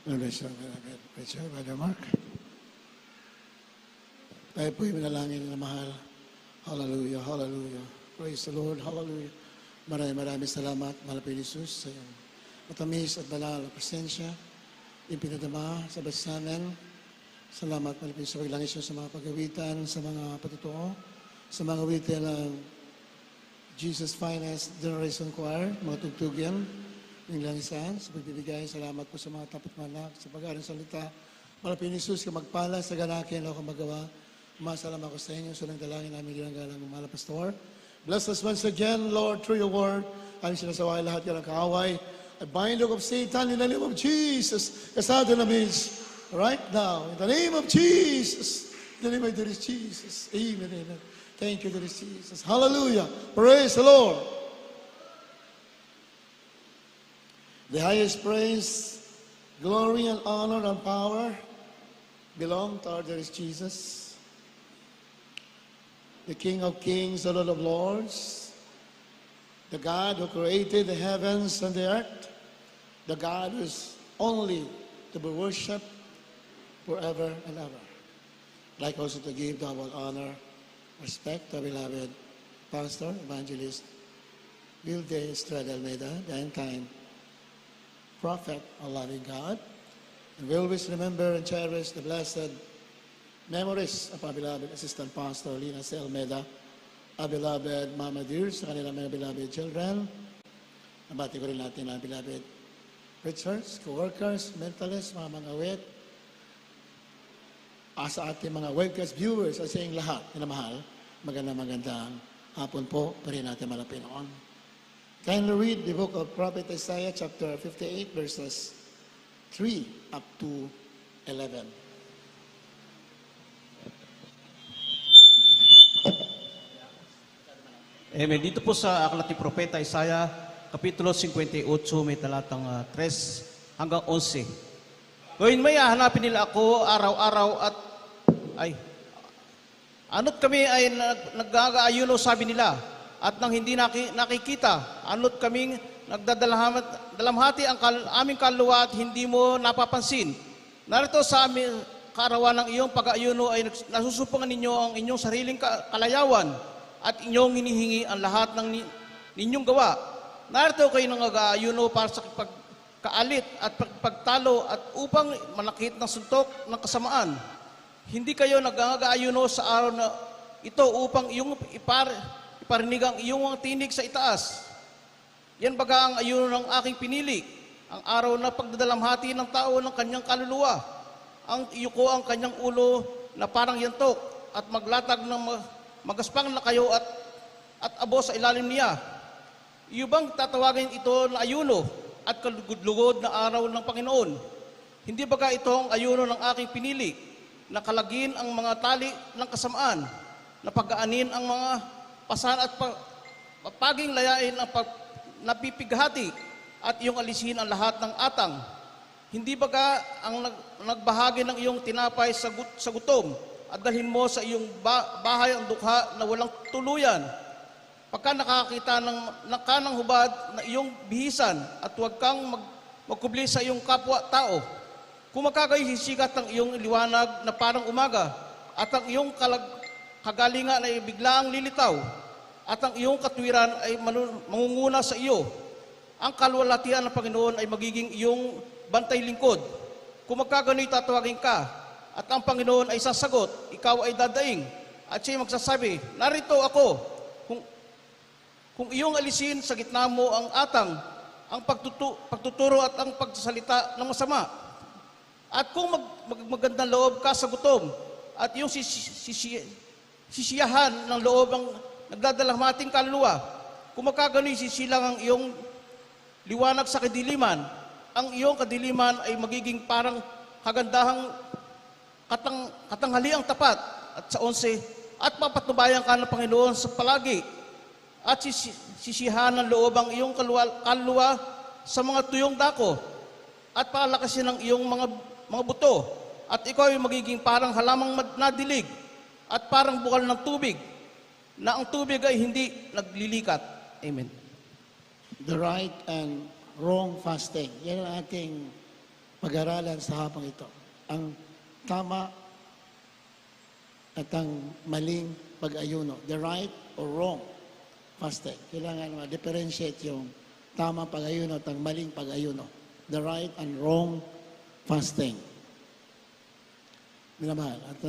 Preacher, Brother Mark. Tayo po'y manalangin na mahal. Hallelujah, hallelujah. Praise the Lord, hallelujah. Maraming salamat, mahal po Jesus, sa iyong matamis at banal na presensya, yung pinadama sa bas namin. Salamat, mahal po sa paglangis sa mga pag-awitan, sa mga patutuo, sa mga awitan ng Jesus Finest Generation Choir, mga tugtugyan, yung langisan, sa pagbibigay. Salamat po sa mga tapat manak, sa pag-aaral salita. Mahal po Jesus, ka magpala sa ganakin ako magawa. Masalamat ko sa inyo sa dalangin namin ginanggalang ng mahal pastor. Bless us once again, Lord, through your word. Aming sinasaway lahat yan ang kaaway. I bind the yoke of Satan in the name of Jesus. Kasado na means right now, in the name of Jesus. In the name of Jesus. Amen, amen. Thank you, dear Jesus. Hallelujah. Praise the Lord. The highest praise, glory, and honor and power belong to our dear Jesus, the King of kings, the Lord of lords, the God who created the heavens and the earth, the God who is only to be worshipped forever and ever. I'd like also to give double honor, respect to our beloved Pastor, Evangelist Wilde Estrada Almeida, the end-time prophet, a loving God. And we always remember and cherish the blessed memories of our beloved Assistant Pastor Lina C. Almeida, our beloved Mama Dear, sa kanilang mga beloved children. Nabati ko rin natin ang beloved preachers, co-workers, mentalists, mga awit, sa ating mga webcast viewers, sa siyang lahat, minamahal, magandang hapon po, pari natin malapit noon. Kindly read the book of Prophet Isaiah, chapter 58, verses 3 up to 11. Amen. Dito po sa aklat ni Propeta Isaiah, Kapitulo 58, may talatang 3 hanggang 11. Gawin may hahanapin nila ako araw-araw at ano't kami ay nag-aayuno, sabi nila, at nang hindi nakikita, ano't kaming nagdadalamhati ang aming kaluluwa at hindi mo napapansin. Narito sa aming kaarawan ng iyong pag-aayuno ay nasusupungan ninyo ang inyong sariling kalayawan at inyong hinihingi ang lahat ng ninyong gawa. Narito kayo nang nag-aayuno para sa pagkaalit at pagtalo at upang manakit ng suntok ng kasamaan. Hindi kayo nag-aayuno sa araw na ito upang iyong iparinig ang iyong mga tinig sa itaas. Yan baga ang ayuno ng aking pinili, ang araw na pagdadalamhati ng tao ng kanyang kaluluwa. Ang iyuko ang kanyang ulo na parang yantok at maglatag ng magaspang na kayo at abo sa ilalim niya. Iyo bang tatawagin ito na ayuno at kalugod-lugod na araw ng Panginoon? Hindi baga ito ang ayuno ng aking pinili, na kalagin ang mga tali ng kasamaan, na pagaanin ang mga pasan at papaging layain ang napipighati at iyong alisin ang lahat ng atang. Hindi baga ang nagbahagi ng iyong tinapay sa gutom at dalhin mo sa iyong bahay ang dukha na walang tuluyan. Pagka nakakita ng kanang hubad na iyong bihisan at huwag kang magkubli sa iyong kapwa-tao. Kung makagay sisikat ang iyong liwanag na parang umaga at ang iyong kagalingan ay biglaang lilitaw at ang iyong katwiran ay mangunguna sa iyo. Ang kalwalhatian ng Panginoon ay magiging iyong bantay lingkod. Kung magkagano'y tatawagin ka at ang Panginoon ay sasagot, ikaw ay dadaing at siya'y magsasabi, narito ako. Kung iyong alisin sa gitna mo ang atang, ang pagtuturo at ang pagsasalita ng masama, at kung magandang loob ka sa gutom at iyong sisiyahan ng loob ang nagdadalamhating kaluluwa, kung makagano'y sisilang ang iyong liwanag sa kadiliman, ang iyong kadiliman ay magiging parang kagandahang katanghaliang tapat at sa 11, at papatubayan ka ng Panginoon sa palagi, at sisiyahan ng loob ang iyong kaluluwa sa mga tuyong dako, at palakasin ang iyong mga buto, at ikaw ay magiging parang halamang nadilig, at parang bukal ng tubig, na ang tubig ay hindi naglilikat. Amen. The right and wrong fasting. Yan ang ating pag-aralan sa hapang ito. Ang tama at ang maling pag-ayuno. The right or wrong fasting. Kailangan ma-differentiate yung tamang pag-ayuno at ang maling pag-ayuno. The right and wrong fasting. Minamahal. At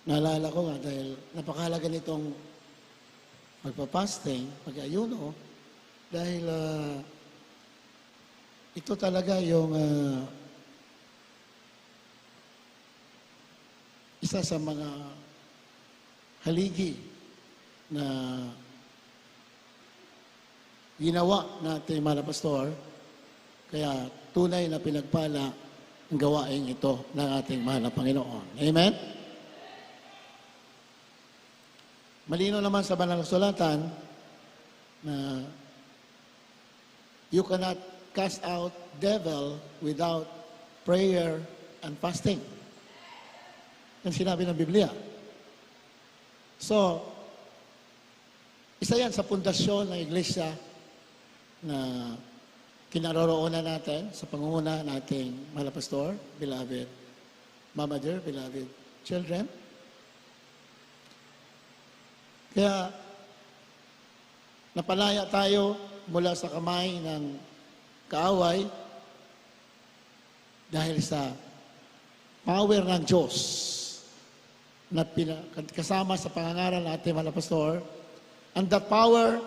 naalala ko nga dahil napakahalaga nitong pagpapasting, pag-ayuno, dahil ito talaga yung isa sa mga haligi na ginawa natin mga pastor, kaya tunay na pinagpala ang gawain ito ng ating mahal na Panginoon. Amen? Malino naman sa banal na kasulatan na you cannot cast out devil without prayer and fasting. Yan sinabi ng Biblia. So, isa yan sa pundasyon ng iglesia na kinaroroonan natin sa pangunguna nating mahal na pastor, beloved Mama dear, beloved children. Kaya, napalaya tayo mula sa kamay ng kaaway dahil sa power ng Diyos na kasama sa pangangaral natin, mga pastor, and that power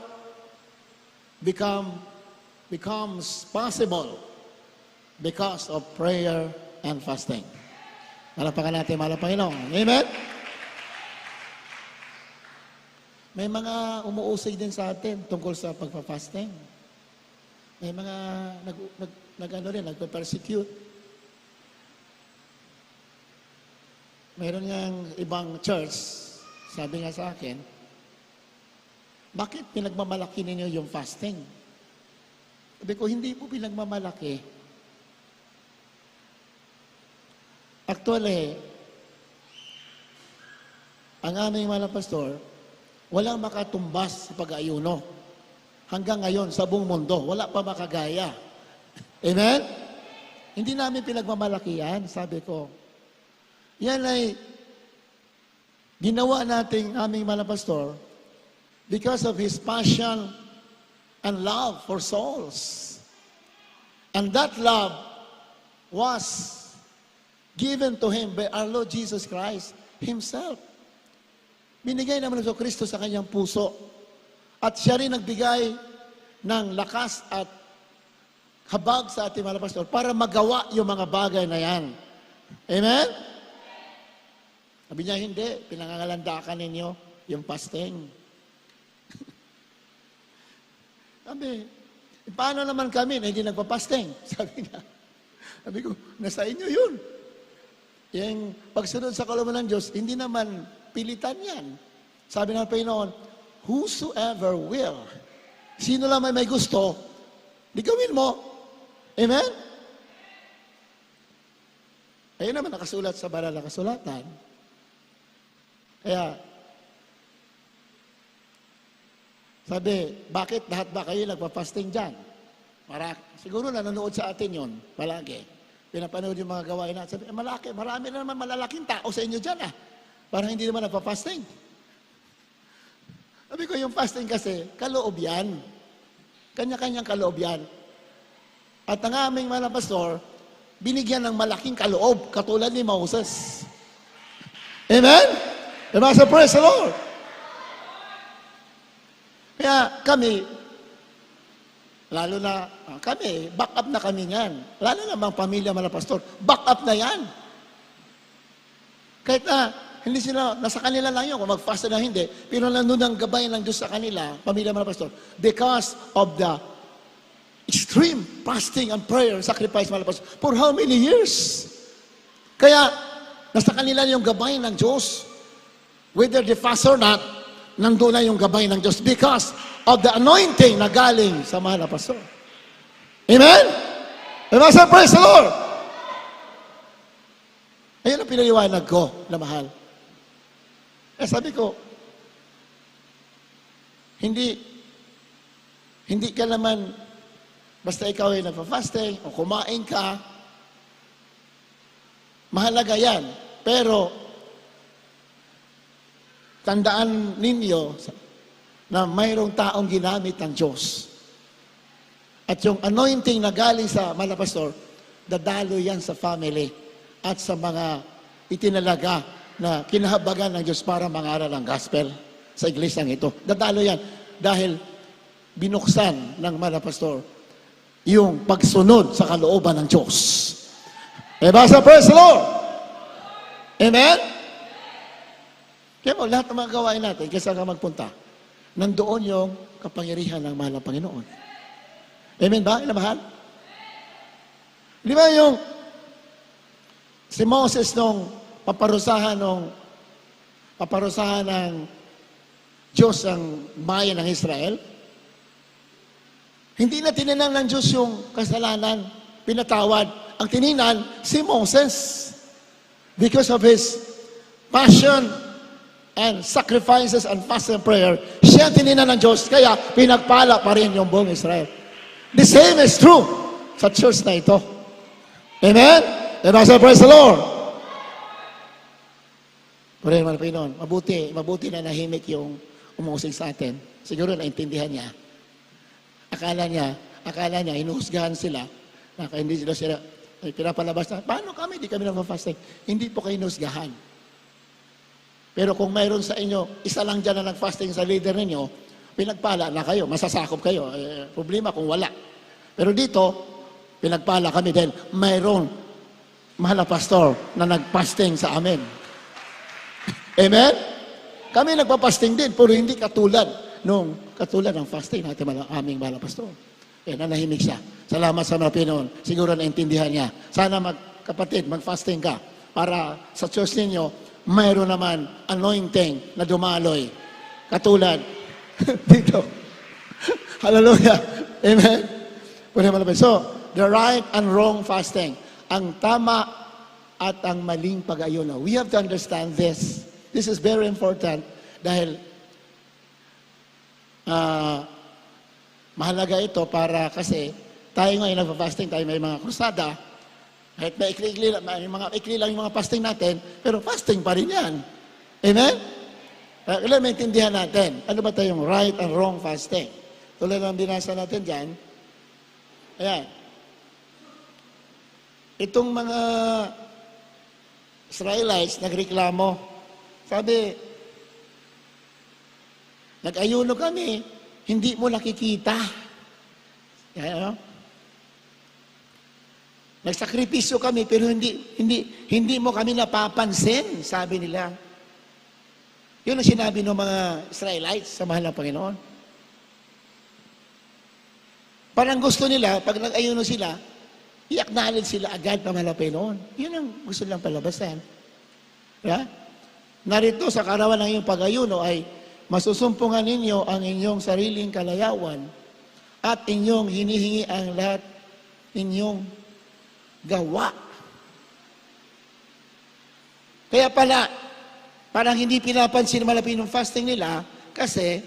becomes possible because of prayer and fasting. Malapakan natin, mga Panginoon. Amen? May mga umuusig din sa atin tungkol sa pagpa-fasting. May mga nagpe-persecute. Mayroon ngang ibang church, sabi nga sa akin, bakit pinagmamalaki ninyo yung fasting? Sabi ko, hindi po pinagmamalaki. Actually, ang aming mga pastor, walang makatumbas sa pag-aayuno. Hanggang ngayon, sa buong mundo, wala pa makagaya. Amen? Hindi namin pinagmamalaki yan, sabi ko. Yan ay ginawa nating aming mga pastor because of his passion and love for souls. And that love was given to him by our Lord Jesus Christ himself. Binigay naman ng Kristo sa kanyang puso. At siya rin nagbigay ng lakas at habag sa ating mga pastor para magawa yung mga bagay na yan. Amen? Sabi niya, hindi. Pinangangalandakan ninyo yung fasting. Sabi, paano naman kami na hindi nagpa-fasting? Sabi niya. Sabi ko, nasa inyo yun. Yung pagsunod sa kalooban ng Diyos, hindi naman pilitan yan. Sabi ng Panginoon, whosoever will. Sino lang may gusto, di gawin mo. Amen? Ayun naman nakasulat sa banal na kasulatan. Kaya, sabi, bakit lahat ba kayo nagpa-fasting dyan? Siguro nanonood sa atin yon palagi. Pinapanood yung mga gawain natin. Sabi, marami na naman malalaking tao sa inyo dyan Parang hindi naman nagpa-fasting. Sabi ko, yung fasting kasi, kaloob yan. Kanya-kanyang kaloob yan. At ang aming mga pastor, binigyan ng malaking kaloob, katulad ni Moses. Amen? Diba? So praise the Lord. Kaya kami, lalo na kami, back up na kami niyan. Lalo na mga pamilya mga pastor, back up na yan. Kahit hindi sila, nasa kanila lang yun, kung mag-fast na hindi, pero nandun ang gabay ng Diyos sa kanila, pamilya mga pastor, because of the extreme fasting and prayer, sacrifice mga pastor, for how many years? Kaya, nasa kanila yung gabay ng Diyos, whether they fast or not, nandun na yung gabay ng Diyos because of the anointing na galing sa mahal na pastor. Amen? Amen? So, praise the Lord! Ayun ang pinaliwanag ko na mahal. Sabi ko, hindi ka naman Basta ikaw ay nagpa-fasting o kumain ka, mahalaga yan. Pero, tandaan ninyo na mayroong taong ginamit ng Diyos. At yung anointing na galing sa malapastor, dadalo yan sa family at sa mga itinalaga na kinahabagan ng Diyos para mangaral ang gospel sa iglesyang ito. Dadalo yan dahil binuksan ng malapastor yung pagsunod sa kalooban ng Diyos. Basta praise the Lord! Amen? Kaya mo, lahat ng mga gawain natin, kaysa ka magpunta, nandoon yung kapangyarihan ng mahal na Panginoon. Amen ba? Ina mahal? Di ba yung si Moses nung paparusahan ng Diyos ang bayan ng Israel? Hindi na tininan ng Diyos yung kasalanan, pinatawad. Ang tininan, si Moses. Because of his passion and sacrifices and fast and prayer, siya tininan ng Diyos, kaya pinagpala pa rin yung buong Israel. The same is true sa church na ito. Amen? Praise the Lord. Pero naman, Panginoon, mabuti na nahimik yung umusig sa atin. Siguro naintindihan niya. Akala niya, hinuhusgahan sila, na hindi sila pinapalabas na, paano kami, di kami nagpa-fasting? Hindi po kayo hinuhusgahan. Pero kung mayroon sa inyo, isa lang dyan na nag-fasting sa leader ninyo, pinagpala na kayo, masasakop kayo. Problema kung wala. Pero dito, pinagpala kami dahil mayroon mahal na pastor na nag-fasting sa amin. Amen? Kami nagpa-fasting din, pero hindi katulad ng fasting natin aming mahal na pastor. Nanahimik siya. Salamat sa mga Pinoon. Siguro naintindihan niya. Sana kapatid, mag-fasting ka para sa church ninyo, mayroon naman anointing na dumaloy. Katulad dito. Hallelujah. Amen. So, the right and wrong fasting. Ang tama at ang maling pag-ayuno. We have to understand this. This is very important dahil mahalaga ito para kasi tayo ngayon nagpa-fasting, tayo may mga krusada, kahit may ikli lang yung mga fasting natin, pero fasting pa rin yan. Amen? Kailangan maintindihan natin, ano ba tayong right and wrong fasting? Tulad ng binasa natin dyan, ayan, itong mga Israelites nagreklamo, sabi, nag-ayuno kami, hindi mo nakikita. Ano? Nagsakripisyo kami, pero hindi mo kami napapansin, sabi nila. Yun ang sinabi ng mga Israelites sa mahal ng Panginoon. Parang gusto nila, pag nag-ayuno sila, i-acknowledge sila agad na mahal ng Panginoon. Yun ang gusto nilang palabasan. Yeah? Narito sa karawan ng iyong pag-ayuno ay masusumpungan ninyo ang inyong sariling kalayawan at inyong hinihingi ang lahat inyong gawa. Kaya pala, parang hindi pinapansin malapit ng fasting nila kasi,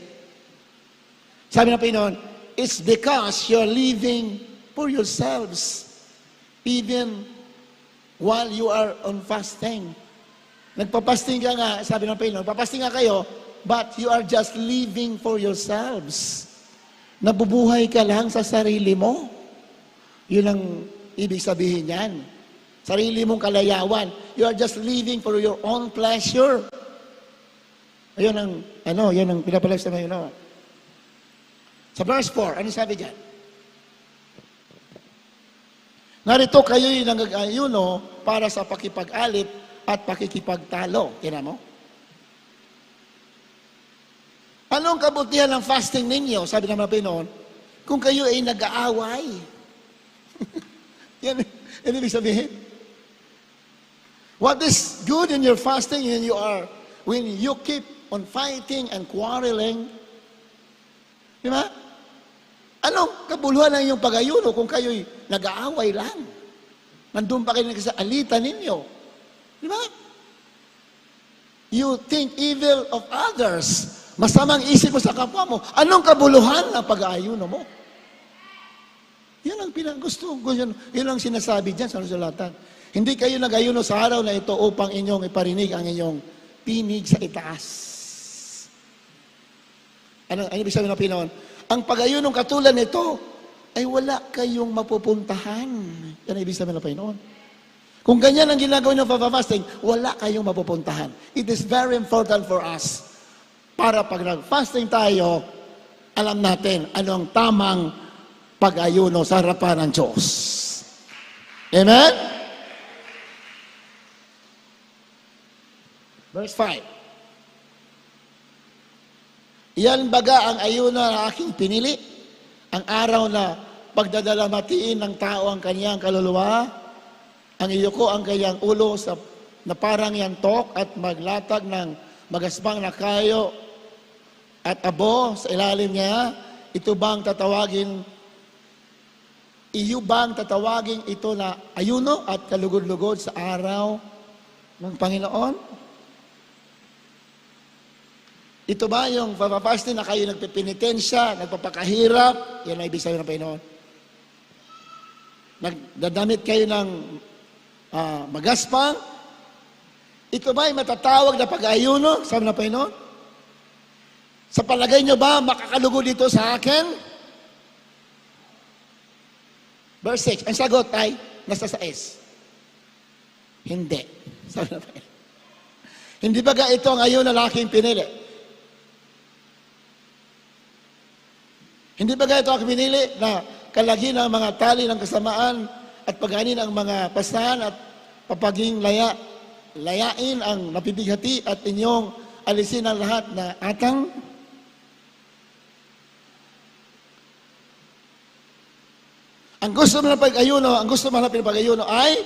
sabi ng Panginoon, it's because you're living for yourselves even while you are on fasting. Nagpapasting ka nga, sabi ng Panginoon, papasting nga kayo, but you are just living for yourselves. Nabubuhay ka lang sa sarili mo. Yun ang ibig sabihin yan. Sarili mong kalayawan. You are just living for your own pleasure. Ayun ang pinapalabas na ngayon. Sa verse 4, ano sabi dyan? Narito kayo'y nag-ayuno para sa pakipag-alit at pakikipagtalo. Tingnan mo? Anong kabutihan ng fasting ninyo, sabi ng mga Pinoon, kung kayo ay nag-aaway? Yan ibig sabihin. What is good in your fasting when you keep on fighting and quarreling? Di ba? Anong kabuluhan ng iyong pag-ayuno kung kayo'y nag-aaway lang? Nandun pa kayo sa alitan ninyo. Di ba? You think evil of others. Masamang isip mo sa kapwa mo. Anong kabuluhan ng pag-aayuno mo? Yan ang pinagusto. Yun ang sinasabi dyan sa kasulatan. Hindi kayo nag-ayuno sa araw na ito upang inyong iparinig ang inyong tinig sa itaas. Ano ibig sabihin ng Pinoon? Ang pag-ayunong katulad nito ay wala kayong mapupuntahan. Yan ang ibig sabihin ng Pinoon. Kung ganyan ang ginagawa ng fasting, wala kayong mapupuntahan. It is very important for us para pag nag-fasting tayo, alam natin anong tamang pag-ayuno sa harapan ng Diyos. Amen? Verse 5. Yan baga ang ayuno na aking pinili, ang araw na pagdadalamatiin ng tao ang kanyang kaluluwa, ang iyuko ang kanyang ulo na parang yantok at maglatag ng magasbang na kayo at abo sa ilalim niya. Iyo bang tatawagin ito na ayuno at kalugod-lugod sa araw ng Panginoon? Ito ba yung fasting na kayo nagpipinitensya, nagpapakahirap? Yan ang ibig sabihin ng Panginoon. Nagdadamit kayo ng magaspang? Ito ba ay matatawag na pag-ayuno? Sabi ng Panginoon? Sa palagay nyo ba makakalugod dito sa akin? Verse 6, ang sagot ay nasa 6. Hindi. Sabi ng Panginoon. Hindi ba ito ang ayuno na aking pinili? Hindi ba ito ang pinili na kalagin ang mga tali ng kasamaan at paganin ang mga pasahan at papaging layain ang napibighati at inyong alisin ang lahat na atang? Ang gusto mo ng pag-ayuno, ay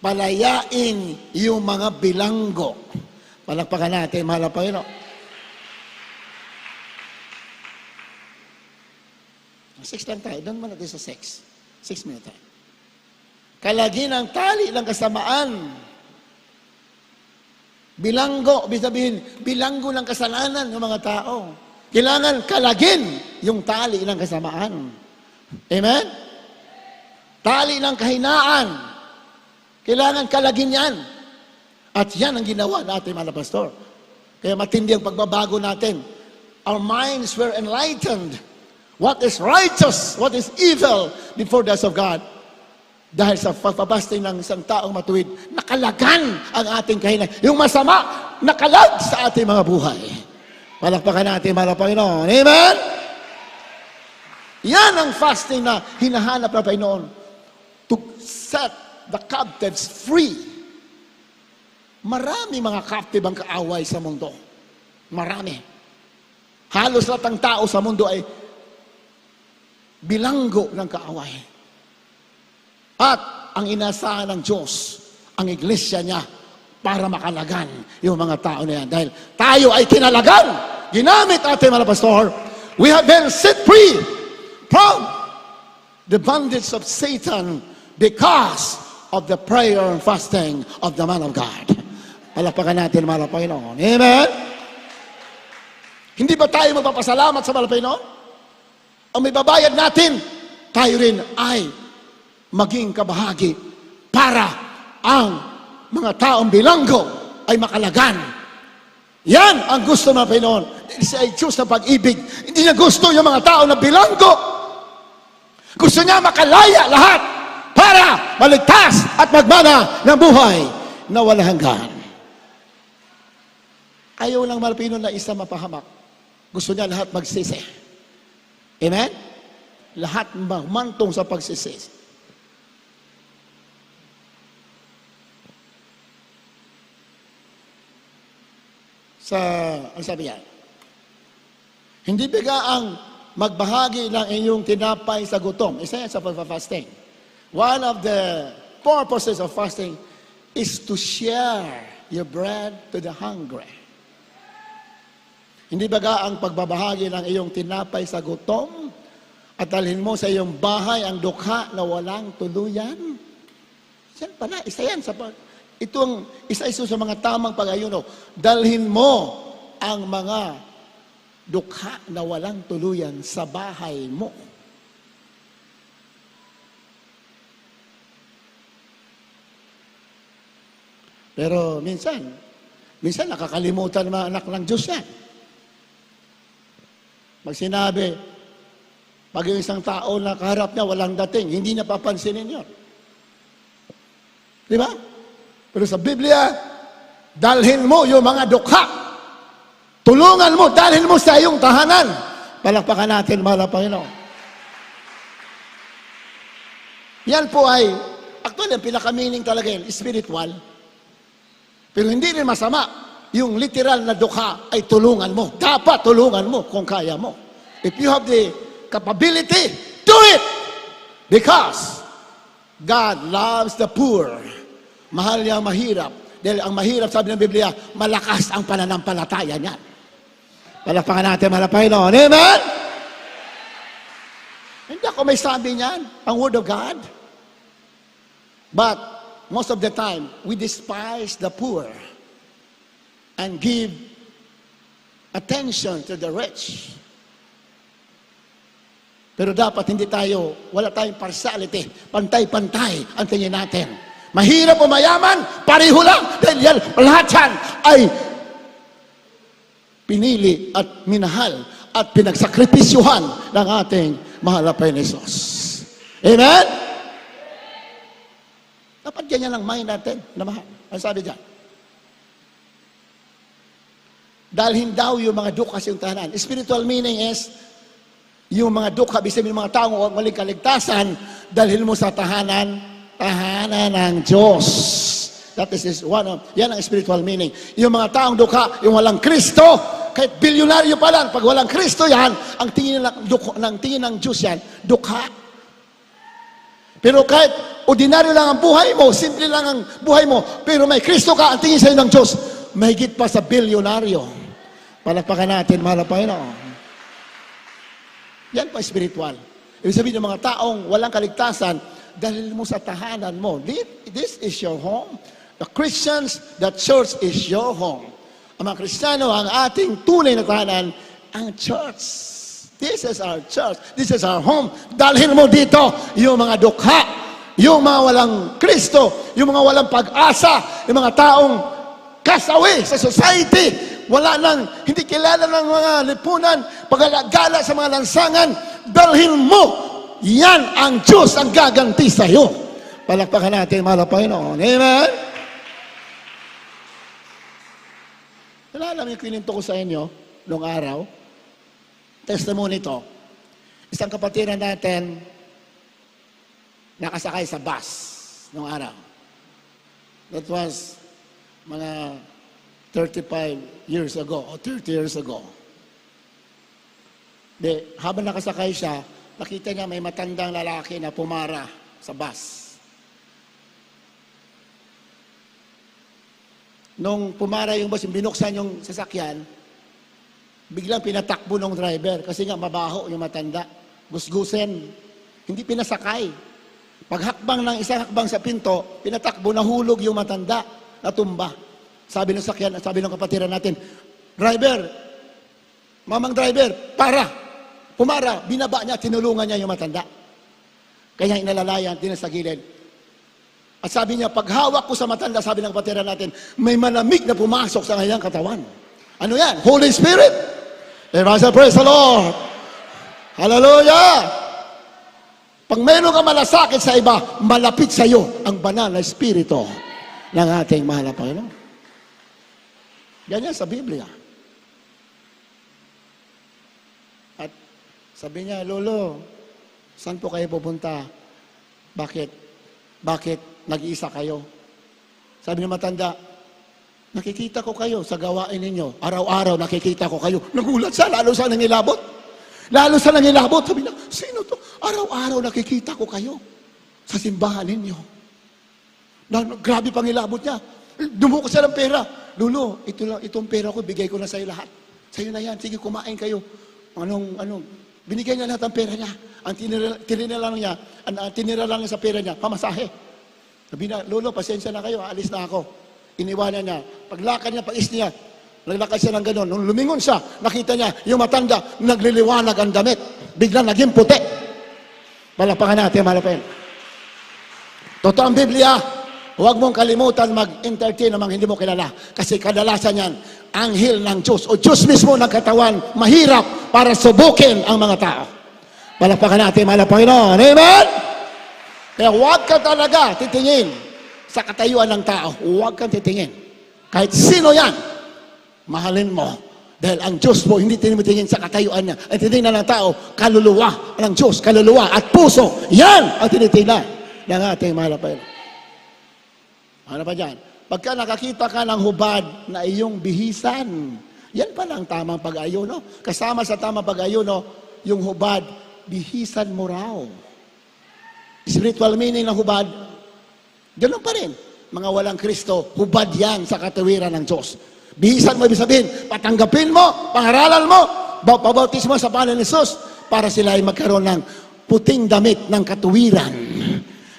palayain yung mga bilanggo. Palakpakan natin, mahal na Panginoon. 6 lang tayo. Doon man natin sa 6. 6 minutes tayo. Kalagin ang tali ng kasamaan. Bilanggo, ibig sabihin, bilanggo ng kasalanan ng mga tao. Kailangan kalagin yung tali ng kasamaan. Amen? Tali ng kahinaan. Kailangan kalagin yan. At yan ang ginawa natin, mga pastor. Kaya matindi ang pagbabago natin. Our minds were enlightened. What is righteous, what is evil before the eyes of God. Dahil sa pagpapasting ng isang taong matuwid, nakalagan ang ating kahinaan. Yung masama, nakalag sa ating mga buhay. Palakpakan natin, mahal na Panginoon. Amen? Yan ang fasting na hinahanap ng Panginoon. To set the captives free. Marami mga captive ang kaaway sa mundo. Marami. Halos lahat ng tao sa mundo ay bilanggo ng kaaway. At ang inasahan ng Diyos, ang iglesia niya, para makalagan yung mga tao na yan. Dahil tayo ay kinalagan. Ginamit ating mga pastor. We have been set free from the bondage of Satan because of the prayer and fasting of the man of God. Palakpakan natin, mga Panginoon. Amen? Hindi ba tayo magpapasalamat sa mga Panginoon? Ang may babayad natin, tayo rin ay maging kabahagi para ang mga taong bilanggo ay makalagan. Yan ang gusto ng Panginoon. Siya ay Diyos ng pag-ibig. Hindi niya gusto yung mga tao na bilanggo. Gusto niya makalaya lahat para maligtas at magmana ng buhay na walang hanggan. Ayaw lang mga Panginoon na isa mapahamak. Gusto niya lahat magsisi. Amen? Lahat magmantong sa pagsisisi. Ang sabi yan? Hindi ang magbahagi ng inyong tinapay sa gutom. Isa yan sa fasting. One of the purposes of fasting is to share your bread to the hungry. Hindi ang pagbabahagi ng iyong tinapay sa gutom at dalhin mo sa iyong bahay ang dukha na walang tuluyan? Yan pala, isa yan. Itong isa-isa sa mga tamang pag-ayuno. Dalhin mo ang mga dukha na walang tuluyan sa bahay mo. Pero minsan nakakalimutan ng mga anak ng Diyos yan. Pag sinabi, pag yung isang tao na kaharap niya walang dating, hindi niya papansinin yun. Di ba? Pero sa Biblia, dalhin mo yung mga dukha. Tulungan mo, dalhin mo sa iyong tahanan. Palakpakan natin, mahal na Panginoon. Yan po ay, actually, ang pinaka-meaning talaga yun, spiritual. Pero hindi rin masama. Yung literal na dukha ay tulungan mo. Dapat tulungan mo kung kaya mo. If you have the capability, do it! Because God loves the poor. Mahal niya ang mahirap. Dahil ang mahirap, sabi ng Biblia, malakas ang pananampalataya niya. Palakpakan natin, mahal na Panginoon. Amen? Hindi ako may sabi niyan, ang Word of God. But most of the time, we despise the poor and give attention to the rich. Pero dapat hindi tayo, wala tayong partiality, pantay-pantay ang tingin natin. Mahirap o mayaman, pareho lang. Dahil yan, lahat yan ay pinili at minahal at pinagsakripisyuhan ng ating mahal na Panginoon Hesus. Amen? Dapat ganyan ang mind natin na mahal. Ano sabi dyan? Dalhin daw yung mga dukha sa iyong tahanan. Spiritual meaning is, yung mga dukha, bisip ng mga taong walang kaligtasan, dalhin mo sa tahanan ng Diyos. That is one of, yan ang spiritual meaning. Yung mga taong dukha, yung walang Kristo, kahit bilyonaryo pa lang, pag walang Kristo yan, ang tingin ng Diyos yan, dukha. Pero kahit ordinaryo lang ang buhay mo, simple lang ang buhay mo, pero may Kristo ka, ang tingin sa'yo ng Diyos, mahigit pa sa bilyonaryo. Palakpakan natin, mahal na Panginoon. Yan pa spiritual. Ibig sabihin ng mga taong walang kaligtasan, dahil mo sa tahanan mo. This is your home. The Christians, the church is your home. Ang mga Kristiyano, ang ating tunay na tahanan, ang church. This is our church. This is our home. Dalhin mo dito yung mga dukha, yung mga walang Kristo, yung mga walang pag-asa, yung mga taong kasawi sa society, wala nang, hindi kilala ng mga lipunan, pag-alagala sa mga lansangan, dalhin mo. Yan ang Diyos ang gaganti sa iyo. Palakpakan natin, mahal na Panginoon. Amen? Alam mo yung kininto ko sa inyo noong araw? Testimony ito. Isang kapatiran natin nakasakay sa bus noong araw. That was mga 35 years ago o 30 years ago. Habang nakasakay siya, nakita niya may matandang lalaki na pumara sa bus. Nung pumara yung bus, binuksan yung sasakyan, biglang pinatakbo ng driver kasi nga mabaho yung matanda. Gusgusen. Hindi pinasakay. Paghakbang ng isang hakbang sa pinto, pinatakbo, nahulog yung matanda, natumba. Sabi ng sakyan, sabi ng kapatiran natin, driver, mamang driver, para. Pumara, binaba niya, tinulungan niya yung matanda. Kaya inalalayan, sa gilid. At sabi niya, paghawak ko sa matanda, sabi ng kapatiran natin, may malamig na pumasok sa kanyang katawan. Ano yan? Holy Spirit. Praise the Lord. Hallelujah. Pag mayroon ka malasakit sa iba, malapit sa iyo ang banal na Espiritu ng ating mahal na Panginoon. Ganyan sa Biblia. At sabi niya, Lolo, saan po kayo pupunta? Bakit nag-iisa kayo? Sabi ng matanda, nakikita ko kayo sa gawain ninyo. Araw-araw nakikita ko kayo. Nagulat siya, lalo sa nangilabot. Lalo sa nangilabot. Sabi na, sino to? Araw-araw nakikita ko kayo sa simbahan ninyo. Grabe pang ilabot niya. Dumuko siya ng pera. Lolo, itong pera ko, bigay ko na sa'yo lahat. Sa'yo na yan, sige kumain kayo. Binigay niya lahat ang pera niya. Ang tinira lang niya sa pera niya, pamasahe. Sabi na, Lolo, pasensya na kayo, alis na ako. Iniwanan niya. Paglakad niya, pag-is niya, naglakad siya ng gano'n. Nung lumingon siya, nakita niya, yung matanda, nagliliwanag ang damit. Biglang naging puti. Palakpakan natin, malapin. Totoo ang Biblia, Huwag mong kalimutan mag-entertain ng mga hindi mo kilala. Kasi kadalasan yan, anghel ng Diyos o Diyos mismo ng katawan, mahirap para subukin ang mga tao. Palakpakan natin, mahal na Panginoon. Amen? Kaya huwag ka talaga titingin sa katayuan ng tao. Huwag kang titingin. Kahit sino yan, mahalin mo. Dahil ang Diyos mo, hindi tinitingin sa katayuan niya. Ang tinitingnan ng tao, kaluluwa ng Diyos, kaluluwa at puso. Yan ang tinitingnan ng ating mahal na Panginoon. Ano pa dyan? Pagka nakakita ka ng hubad na iyong bihisan, yan pala ang tamang pag-ayuno. Kasama sa tamang pag-ayuno, yung hubad, bihisan mo raw. Spiritual meaning ng hubad, ganoon pa rin. Mga walang Kristo, hubad yan sa katawiran ng Diyos. Bihisan mo, ibig sabihin, patanggapin mo, pangaralan mo, pabautis mo sa pangalan ni Jesus para sila ay magkaroon ng puting damit ng katuwiran.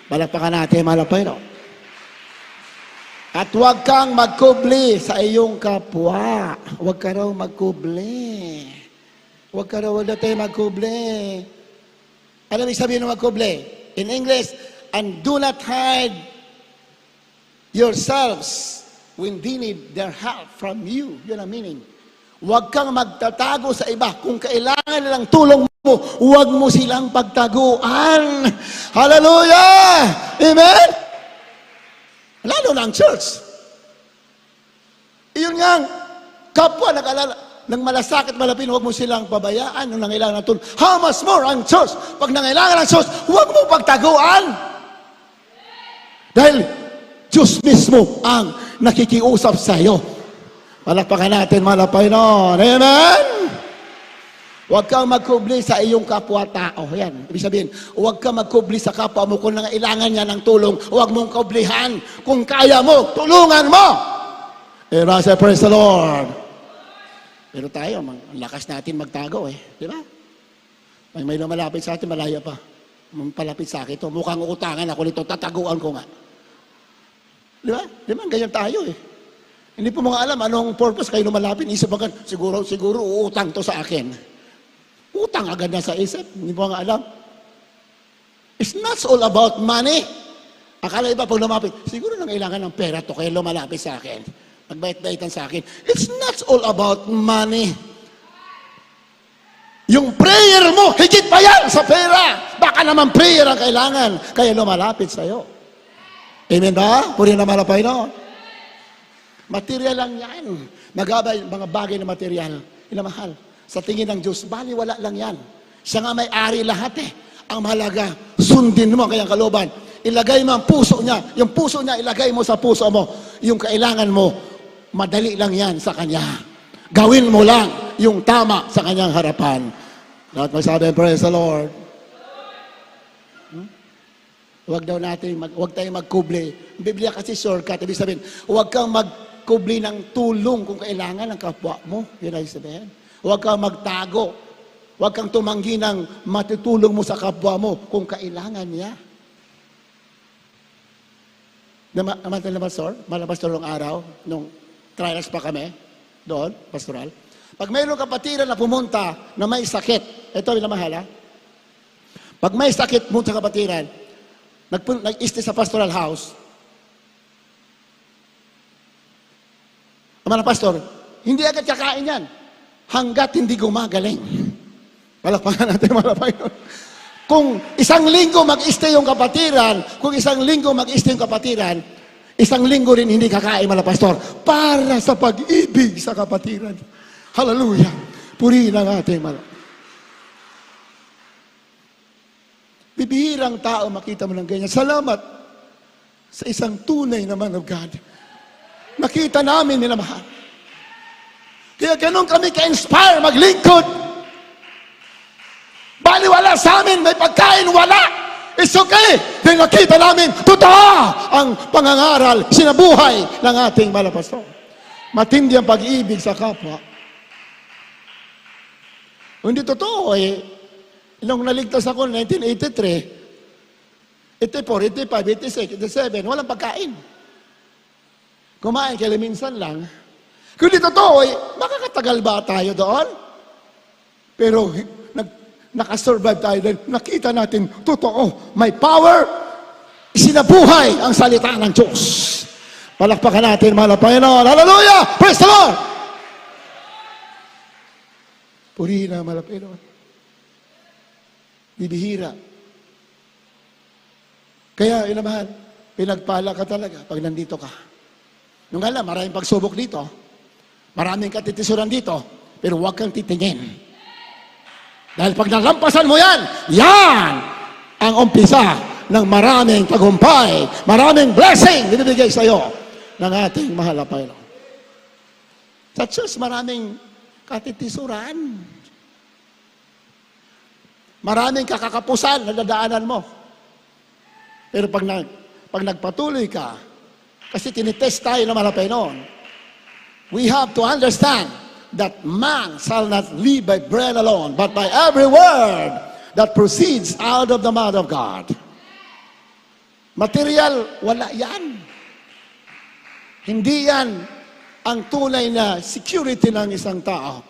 Palakpakan natin, mahal na Panginoon. At huwag kang magkubli sa iyong kapwa. Huwag ka raw magkubli. Huwag na tayo magkubli. Ano ibig sabihin ng magkubli? In English, and do not hide yourselves when they need their help from you. Yun ang meaning. Huwag kang magtatago sa iba. Kung kailangan nilang tulong mo, huwag mo silang pagtaguan. Hallelujah! Amen? Lalo na ang church. Iyon nga, kapwa nag-alala, nang malasakit malapin, huwag mo silang pabayaan nung nangailangan ng tulong. How much more ang church? Pag nangailangan ng church, huwag mo pagtaguan. Dahil Diyos mismo ang nakikiusap sa iyo. Palakpakan natin, mahal na Panginoon. Amen? Huwag kang magkubli sa iyong kapwa-tao. Yan, ibig sabihin, huwag kang magkubli sa kapwa mo kung nangailangan niya ng tulong. Huwag mong kublihan. Kung kaya mo, tulungan mo. Say, praise the Lord. Pero tayo, ang lakas natin magtago Di ba? May lumalapit sa atin, malaya pa. Palapit sa akin ito. Mukhang utangan ako nito, tataguan ko nga. Di ba? Di ba? Ganyan tayo Hindi po mga alam anong purpose kayo lumalapit. Isip agad, siguro uutang to sa akin. Utang agad na sa isip. Hindi mo nga alam. It's not all about money. Akala iba pag lumapit, siguro nangailangan ng pera to kaya lumalapit sa akin. Magbait-baitan sa akin. It's not all about money. Yung prayer mo, higit pa yan sa pera. Baka naman prayer ang kailangan kaya lumalapit sa'yo. Amen ba? Puri naman na Panginoon. Material lang yan. Magabay mga bagay na material. Inamahal. Sa tingin ng Diyos, baliwala lang yan. Siya nga may-ari lahat Ang mahalaga, sundin mo kayang kalooban. Ilagay mo ang puso niya. Yung puso niya, ilagay mo sa puso mo. Yung kailangan mo, madali lang yan sa Kanya. Gawin mo lang yung tama sa Kanyang harapan. Lahat magsabi, praise the Lord. Huwag tayong magkubli. Ang Biblia kasi shortcut. Ibig sabihin, huwag kang magkubli ng tulong kung kailangan ng kapwa mo. Yun ay sabihin. Huwag kang magtago. Huwag kang tumanggi ng matutulong mo sa kapwa mo kung kailangan niya. Pastor, nung araw, nung trials pa kami, doon, pastoral. Pag mayroong kapatiran na pumunta na may sakit, ito yung mahala. Pag may sakit mo sa kapatiran, nag-stay sa pastoral house, mga pastor, hindi agad kakain yan. Hanggat hindi gumagaling. Palakpakan natin, mga Panginoon. Kung isang linggo mag-stay yung kapatiran, isang linggo rin hindi kakain, mga pastor, para sa pag-ibig sa kapatiran. Hallelujah. Purihin ang ating mga. Bibihirang tao makita mo ng ganyan. Salamat sa isang tunay na man of God. Nakita namin nila mahal. Kaya ganun kami ka-inspire maglingkod. Baliwala sa amin, may pagkain, wala. It's okay. Dahil nakita namin, totoo ang pangangaral, sinabuhay ng ating malapastor. Matindi ang pag-ibig sa kapwa. Hindi totoo nung naligtas ako 1983, 84, 85, 86, 87, walang pagkain. Kumain kaya minsan lang. Kung di totoo, makakatagal ba tayo doon? Pero nakasurvive tayo dahil nakita natin, totoo, may power isinabuhay ang salita ng Diyos. Palakpakan natin, mahal na Panginoon. Hallelujah! Praise the Lord! Purihin na, mahal na Panginoon. Bibihira. Kaya, yun naman, pinagpala ka talaga pag nandito ka. Nung alam, maraming pagsubok dito, maraming katitisuran dito, pero huwag kang titingin. Dahil pag nalampasan mo yan, yan ang umpisa ng maraming tagumpay, maraming blessing binibigay sa iyo ng ating mahal na Panginoon. Sa church, maraming katitisuran. Maraming kakakapusan na dadaanan mo. Pero pag nagpatuloy ka, kasi tinitest tayo ng mahal na Panginoon, we have to understand that man shall not live by bread alone, but by every word that proceeds out of the mouth of God. Material, wala yan. Hindi yan ang tunay na security ng isang tao.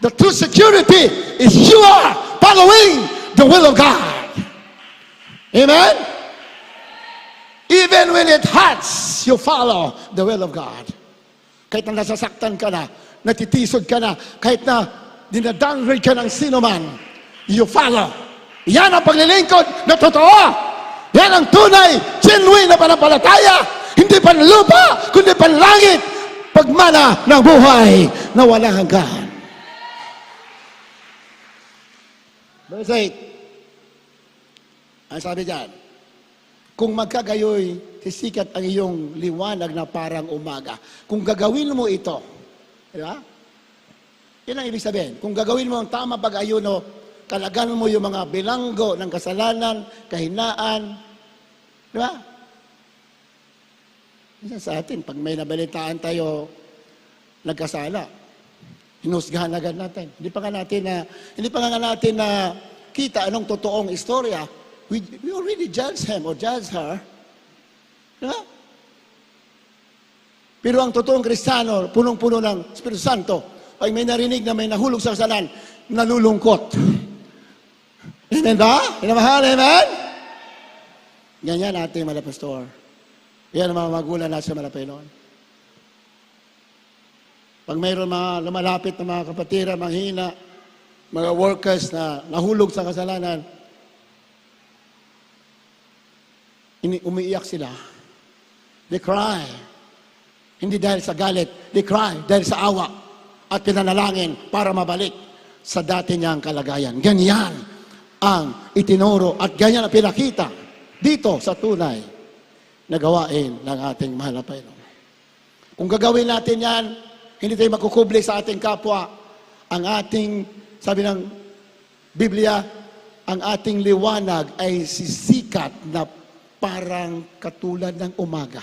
The true security is you are following the will of God. Amen? Even when it hurts, you follow the will of God. Kahit na nasasaktan ka na, natitisod ka na, kahit na dinadowngrade ka ng sino man, you follow. Yan ang paglilingkod na totoo. Yan ang tunay, genuine na panampalataya. Hindi panlupa, kundi panlangit. Pagmana ng buhay na walang hanggan. Verse 8. Ang sabi dyan, kung magkagayoy, sisikat ang iyong liwanag na parang umaga. Kung gagawin mo ito, di ba? Yan ang ibig sabihin. Kung gagawin mo ang tama pag-ayuno, talagan mo yung mga bilanggo ng kasalanan, kahinaan. Di ba? Isa sa atin, pag may nabalitaan tayo, nagkasala, hinusgahan agad natin. Hindi pa nga natin na kita anong totoong istorya. We already judge him or judge her. Di ba? Pero ang totoong Kristiyano, punong-puno ng Espiritu Santo, pag may narinig na may nahulog sa kasalanan, nalulungkot. Amen ba? Pinamahal, amen? Ganyan natin, mga pastor. Yan ang mga magulang natin sa mga Panginoon. Pag mayroon mga lumalapit na mga kapatira, mga hina, mga workers na nahulog sa kasalanan, umiiyak sila. They cry. Hindi dahil sa galit. They cry dahil sa awa at pinanalangin para mabalik sa dati niyang kalagayan. Ganyan ang itinuro at ganyan ang pinakita dito sa tunay na gawain ng ating mahal na Panginoon. Kung gagawin natin yan, hindi tayo makukubli sa ating kapwa. Ang ating, sabi ng Biblia, ang ating liwanag ay sisikat na parang katulad ng umaga.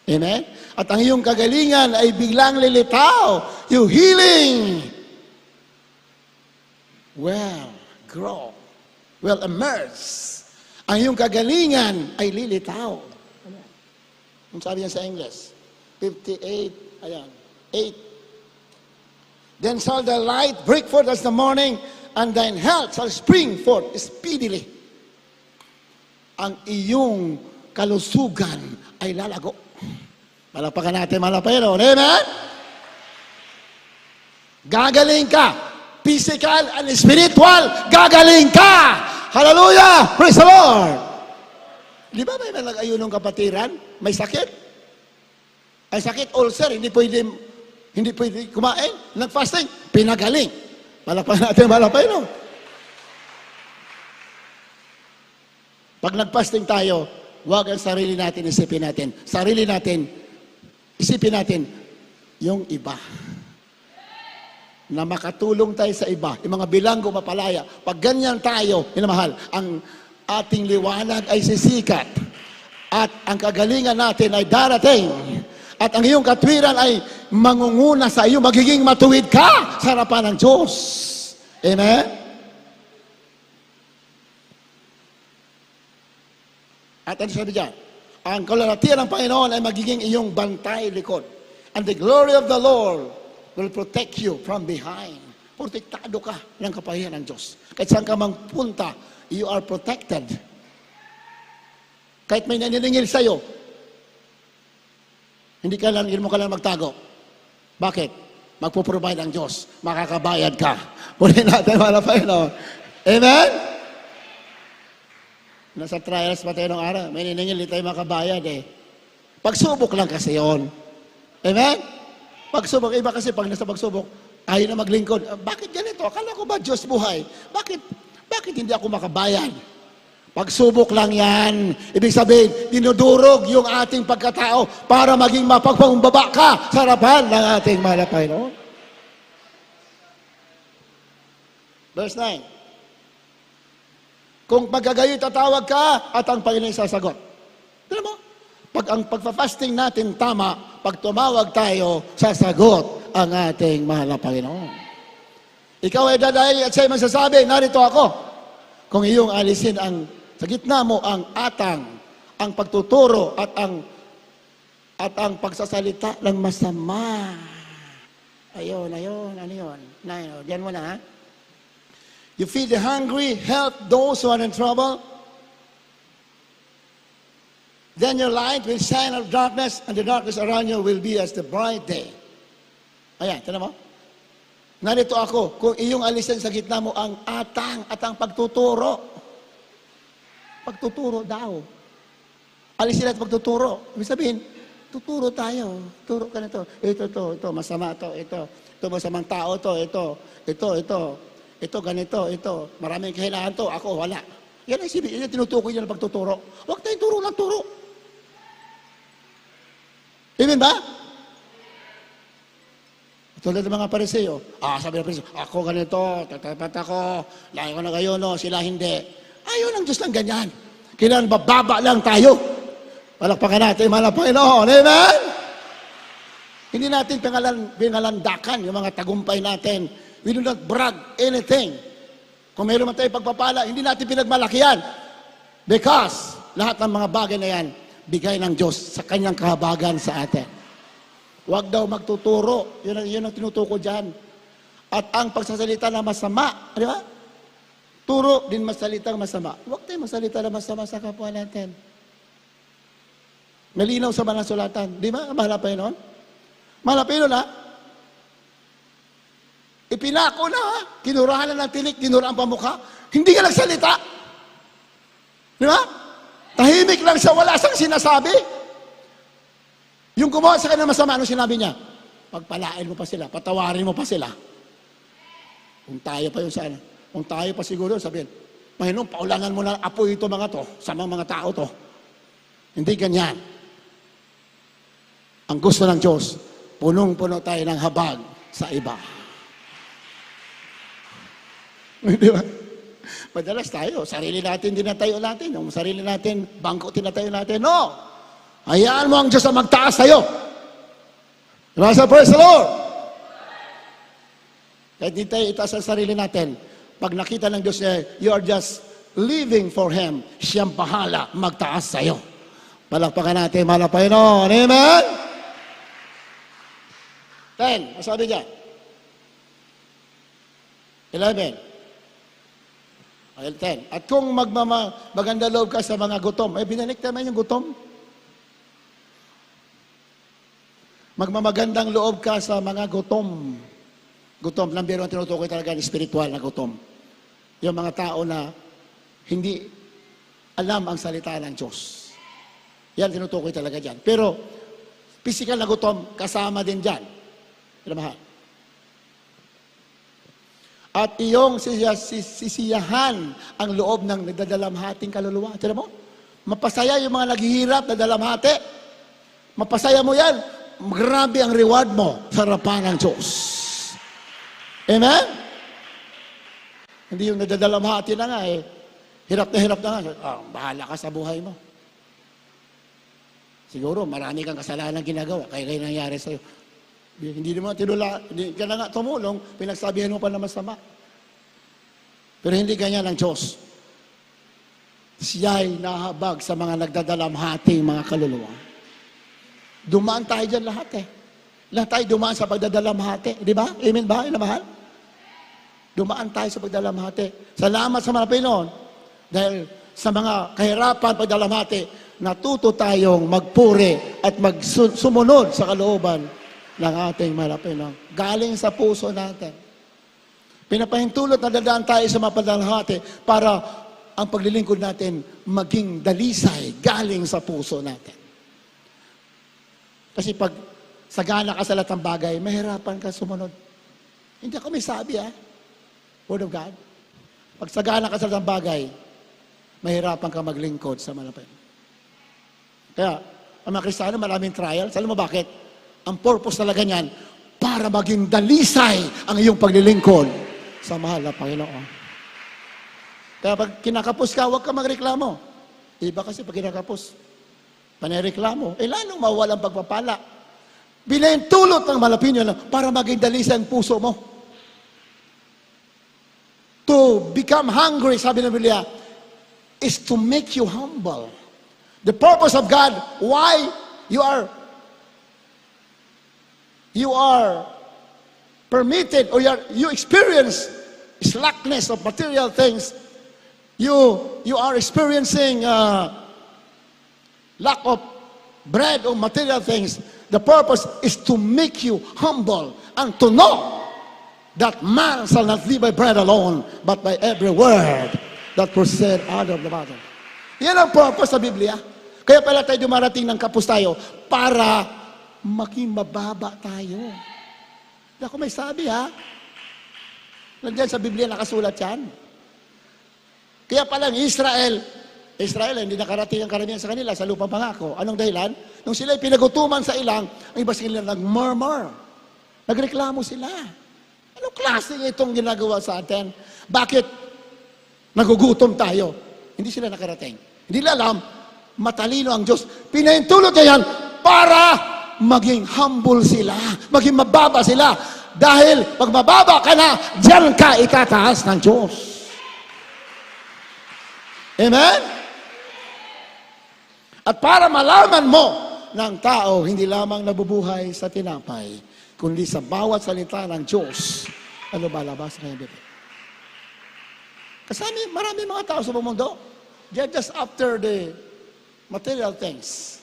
Amen? At ang iyong kagalingan ay biglang lilitaw. You healing will grow, will emerge. Ang iyong kagalingan ay lilitaw. Ang sabi niya sa English, 58, ayan, 8. Then shall the light break forth as the morning, and thine health shall spring forth speedily. Ang iyong kalusugan ay lalago. Palakpakan natin, mahal na Panginoon. Amen? Gagaling ka. Physical and spiritual, gagaling ka. Hallelujah! Praise the Lord! Di ba may nag-ayunong kapatiran? May sakit? Ay sakit, ulcer, hindi pwede kumain. Nag-fasting, pinagaling. Palakpakan natin, mahal na Panginoon. Pag nag-fasting tayo, huwag ang sarili natin, isipin natin yung iba. Na makatulong tayo sa iba, yung mga bilanggo mapalaya. Pag ganyan tayo, minamahal, ang ating liwanag ay sisikat. At ang kagalingan natin ay darating. At ang iyong katwiran ay mangunguna sa iyo, magiging matuwid ka sa harapan ng Diyos. Amen? At ano sabi dyan? Ang kalalatian ng Panginoon ay magiging iyong bantay likod. And the glory of the Lord will protect you from behind. Protektado ka ng kapahiyan ng Diyos. Kahit saan ka mang punta, you are protected. Kahit may naniningil sa'yo, hindi mo kailangan magtago. Bakit? Magpo-provide ang Diyos. Makakabayad ka. Puli natin, mga Panginoon. Amen? Nasa trials pa tayo ng araw. May niningil, hindi tayo makabayad eh. Pagsubok lang kasi yon. Amen? Pagsubok. Iba kasi pag nasa pagsubok, ayaw na maglingkod. Bakit ganito? Akala ko ba Diyos buhay? Bakit hindi ako makabayad? Pagsubok lang yan. Ibig sabihin, dinudurog yung ating pagkatao para maging mapagpakumbaba ka sa harapan ng ating mahal na Panginoon. Verse 9. Kung pagkagayoy tatawag ka at ang Panginoon sasagot. Tignan mo, pag ang pagpa-fasting natin tama, pag tumawag tayo, sasagot ang ating mahal na Panginoon. Ikaw ay dadaig at siya'y masasabi, narito ako. Kung iyong alisin sa gitna mo ang ang pagtuturo at ang pagsasalita ng masama. Ayun, ano yun? Diyan mo na, ha? You feed the hungry, help those who are in trouble. Then your light will shine out of darkness, and the darkness around you will be as the bright day. Ayan, tinan mo? Narito ako, kung iyong alisin sa gitna mo ang atang pagtuturo. Pagtuturo daw. Alisin at pagtuturo. Ibig sabihin, tuturo tayo. Turo ka na ito. Ito, masama ito. Ito, masamang tao ito, ganito, ito. Maraming kahilangan to. Ako, wala. Yan ang isipin. Yan ang tinutukoy niya ng pagtuturo. Huwag tayong turo ng turo. Amen ba? Tulad ng mga Pariseo. Sabi ng Pariseo, ako ganito, tatapat ako, lahi ko na kayo, no, sila hindi. Ayaw ng Diyos ng ganyan. Kailangan bababa lang tayo. Palakpakan natin, mahal na Panginoon. Amen? Hindi natin pingalandakan yung mga tagumpay natin. We do not brag anything. Kung mayroon man tayong pagpapala, hindi natin pinagmalakihan. Because lahat ng mga bagay na yan, bigay ng Diyos sa kanyang kahabagan sa atin. Huwag daw magtuturo. Yun ang tinutuko dyan. At ang pagsasalita na masama, di ba? Turo din masalitang masama. Huwag tayong masalita na masama sa kapwa natin. Malinaw sa mga sulatan. Di ba? Mahal na Panginoon? Mahal na Panginoon, ha? Ipinako na, ha? Kinurahan na ng tinik, kinurahan ang pamukha. Hindi ka nagsalita. Di ba? Tahimik lang siya, wala siyang sinasabi. Yung gumawa sa kanya masama, ano sinabi niya? Pagpalain mo pa sila, patawarin mo pa sila. Kung tayo pa yun sana. Kung tayo pa siguro, sabihin, Panginoon, paulangan mo na apoy ito mga to, sa mga tao to. Hindi ganyan. Ang gusto ng Diyos, punong-puno tayo ng habag sa iba. Di ba? Madalas tayo, sarili natin dinatayo natin. Yung sarili natin, bangko tinatayo natin. No! Hayaan mo ang Diyos na magtaas sa'yo. Diba sa praise the Lord? Kahit di tayo itaas ang sarili natin, pag nakita ng Diyos niya, you are just living for Him. Siyang bahala magtaas sa'yo. Palakpakan natin, mahal na Panginoon. Amen? 10. Ang sabi niya? 11. Ay, 10. At kung maganda loob ka sa mga gutom, binalik naman yung gutom. Magmamagandang loob ka sa mga gutom. Gutom, number 1 tinutukoy talaga ng spiritual na gutom. Yung mga tao na hindi alam ang salita ng Diyos. Yan tinutukoy talaga dyan. Pero, physical na gutom, kasama din dyan. Mahal. At iyong sisiyahan ang loob ng nagdadalamhating kaluluwa. Tira mo? Mapasaya yung mga naghihirap na dalamhati. Mapasaya mo yan. Grabe ang reward mo sa harapan ng Diyos. Amen? Hindi yung nadadalamhati na nga eh. Hirap na nga. Bahala ka sa buhay mo. Siguro marami kang kasalanan ginagawa. Kaya nangyari sa'yo. Hindi naman hindi ka na nga tumulong, pinagsabihan mo pa na masama. Pero hindi ganyan ang Diyos. Siya'y nahabag sa mga nagdadalamhating mga kaluluwa. Dumaan tayo dyan lahat eh. Lahat tayo dumaan sa pagdadalamhati. Di ba? Amen ba? Mahal? Dumaan tayo sa pagdalamhati. Salamat sa mga Panginoon. Dahil sa mga kahirapan pagdalamhati, natuto tayong magpuri at magsumunod sa kalooban ng ating malapinang. Galing sa puso natin. Pinapahintulot na dadaan tayo sa mapadalhati para ang paglilingkod natin maging dalisay galing sa puso natin. Kasi pag sagana ka sa lahat ng bagay, mahirapan ka sumunod. Hindi ako may sabi Word of God. Pag sagana ka sa lahat ng bagay, mahirapan ka maglingkod sa malapit. Kaya, ang mga Kristiyano, maraming trials. Alam mo bakit? Ang purpose talaga niyan, para maging dalisay ang iyong paglilingkod sa mahal na Panginoon. Kaya pag kinakapos ka, huwag ka magreklamo. Iba kasi pag kinakapos, panireklamo, lalong mawawalang pagpapala. Binahintulot ng malapinyo para maging dalisay ang puso mo. To become hungry, sabi ng Biblia, is to make you humble. The purpose of God, why you are permitted or you experience slackness of material things, you are experiencing lack of bread or material things. The purpose is to make you humble and to know that man shall not live by bread alone, but by every word that proceed out of the mouth. Yan ang purpose sa Biblia. Kaya pala tayo dumarating ng kapos tayo para maging mababa tayo. Hindi ako may sabi Nandiyan sa Biblia nakasulat yan. Kaya pala Israel, hindi nakarating ang karamihan sa kanila sa lupang pangako. Anong dahilan? Nung sila pinagutuman sa ilang, ang iba sila nag-murmur. Nagreklamo sila. Anong klase itong ginagawa sa atin? Bakit nagugutom tayo? Hindi sila nakarating. Hindi nila alam, matalino ang Diyos. Pinahintulot niya yan para maging humble sila, maging mababa sila. Dahil pag mababa ka na, diyan ka itataas ng Diyos. Amen? At para malaman mo ng tao, hindi lamang nabubuhay sa tinapay, kundi sa bawat salita ng Diyos, ano ba labas sa kanyang bibig? Kasi marami mga tao sa mundo, they're just after the material things.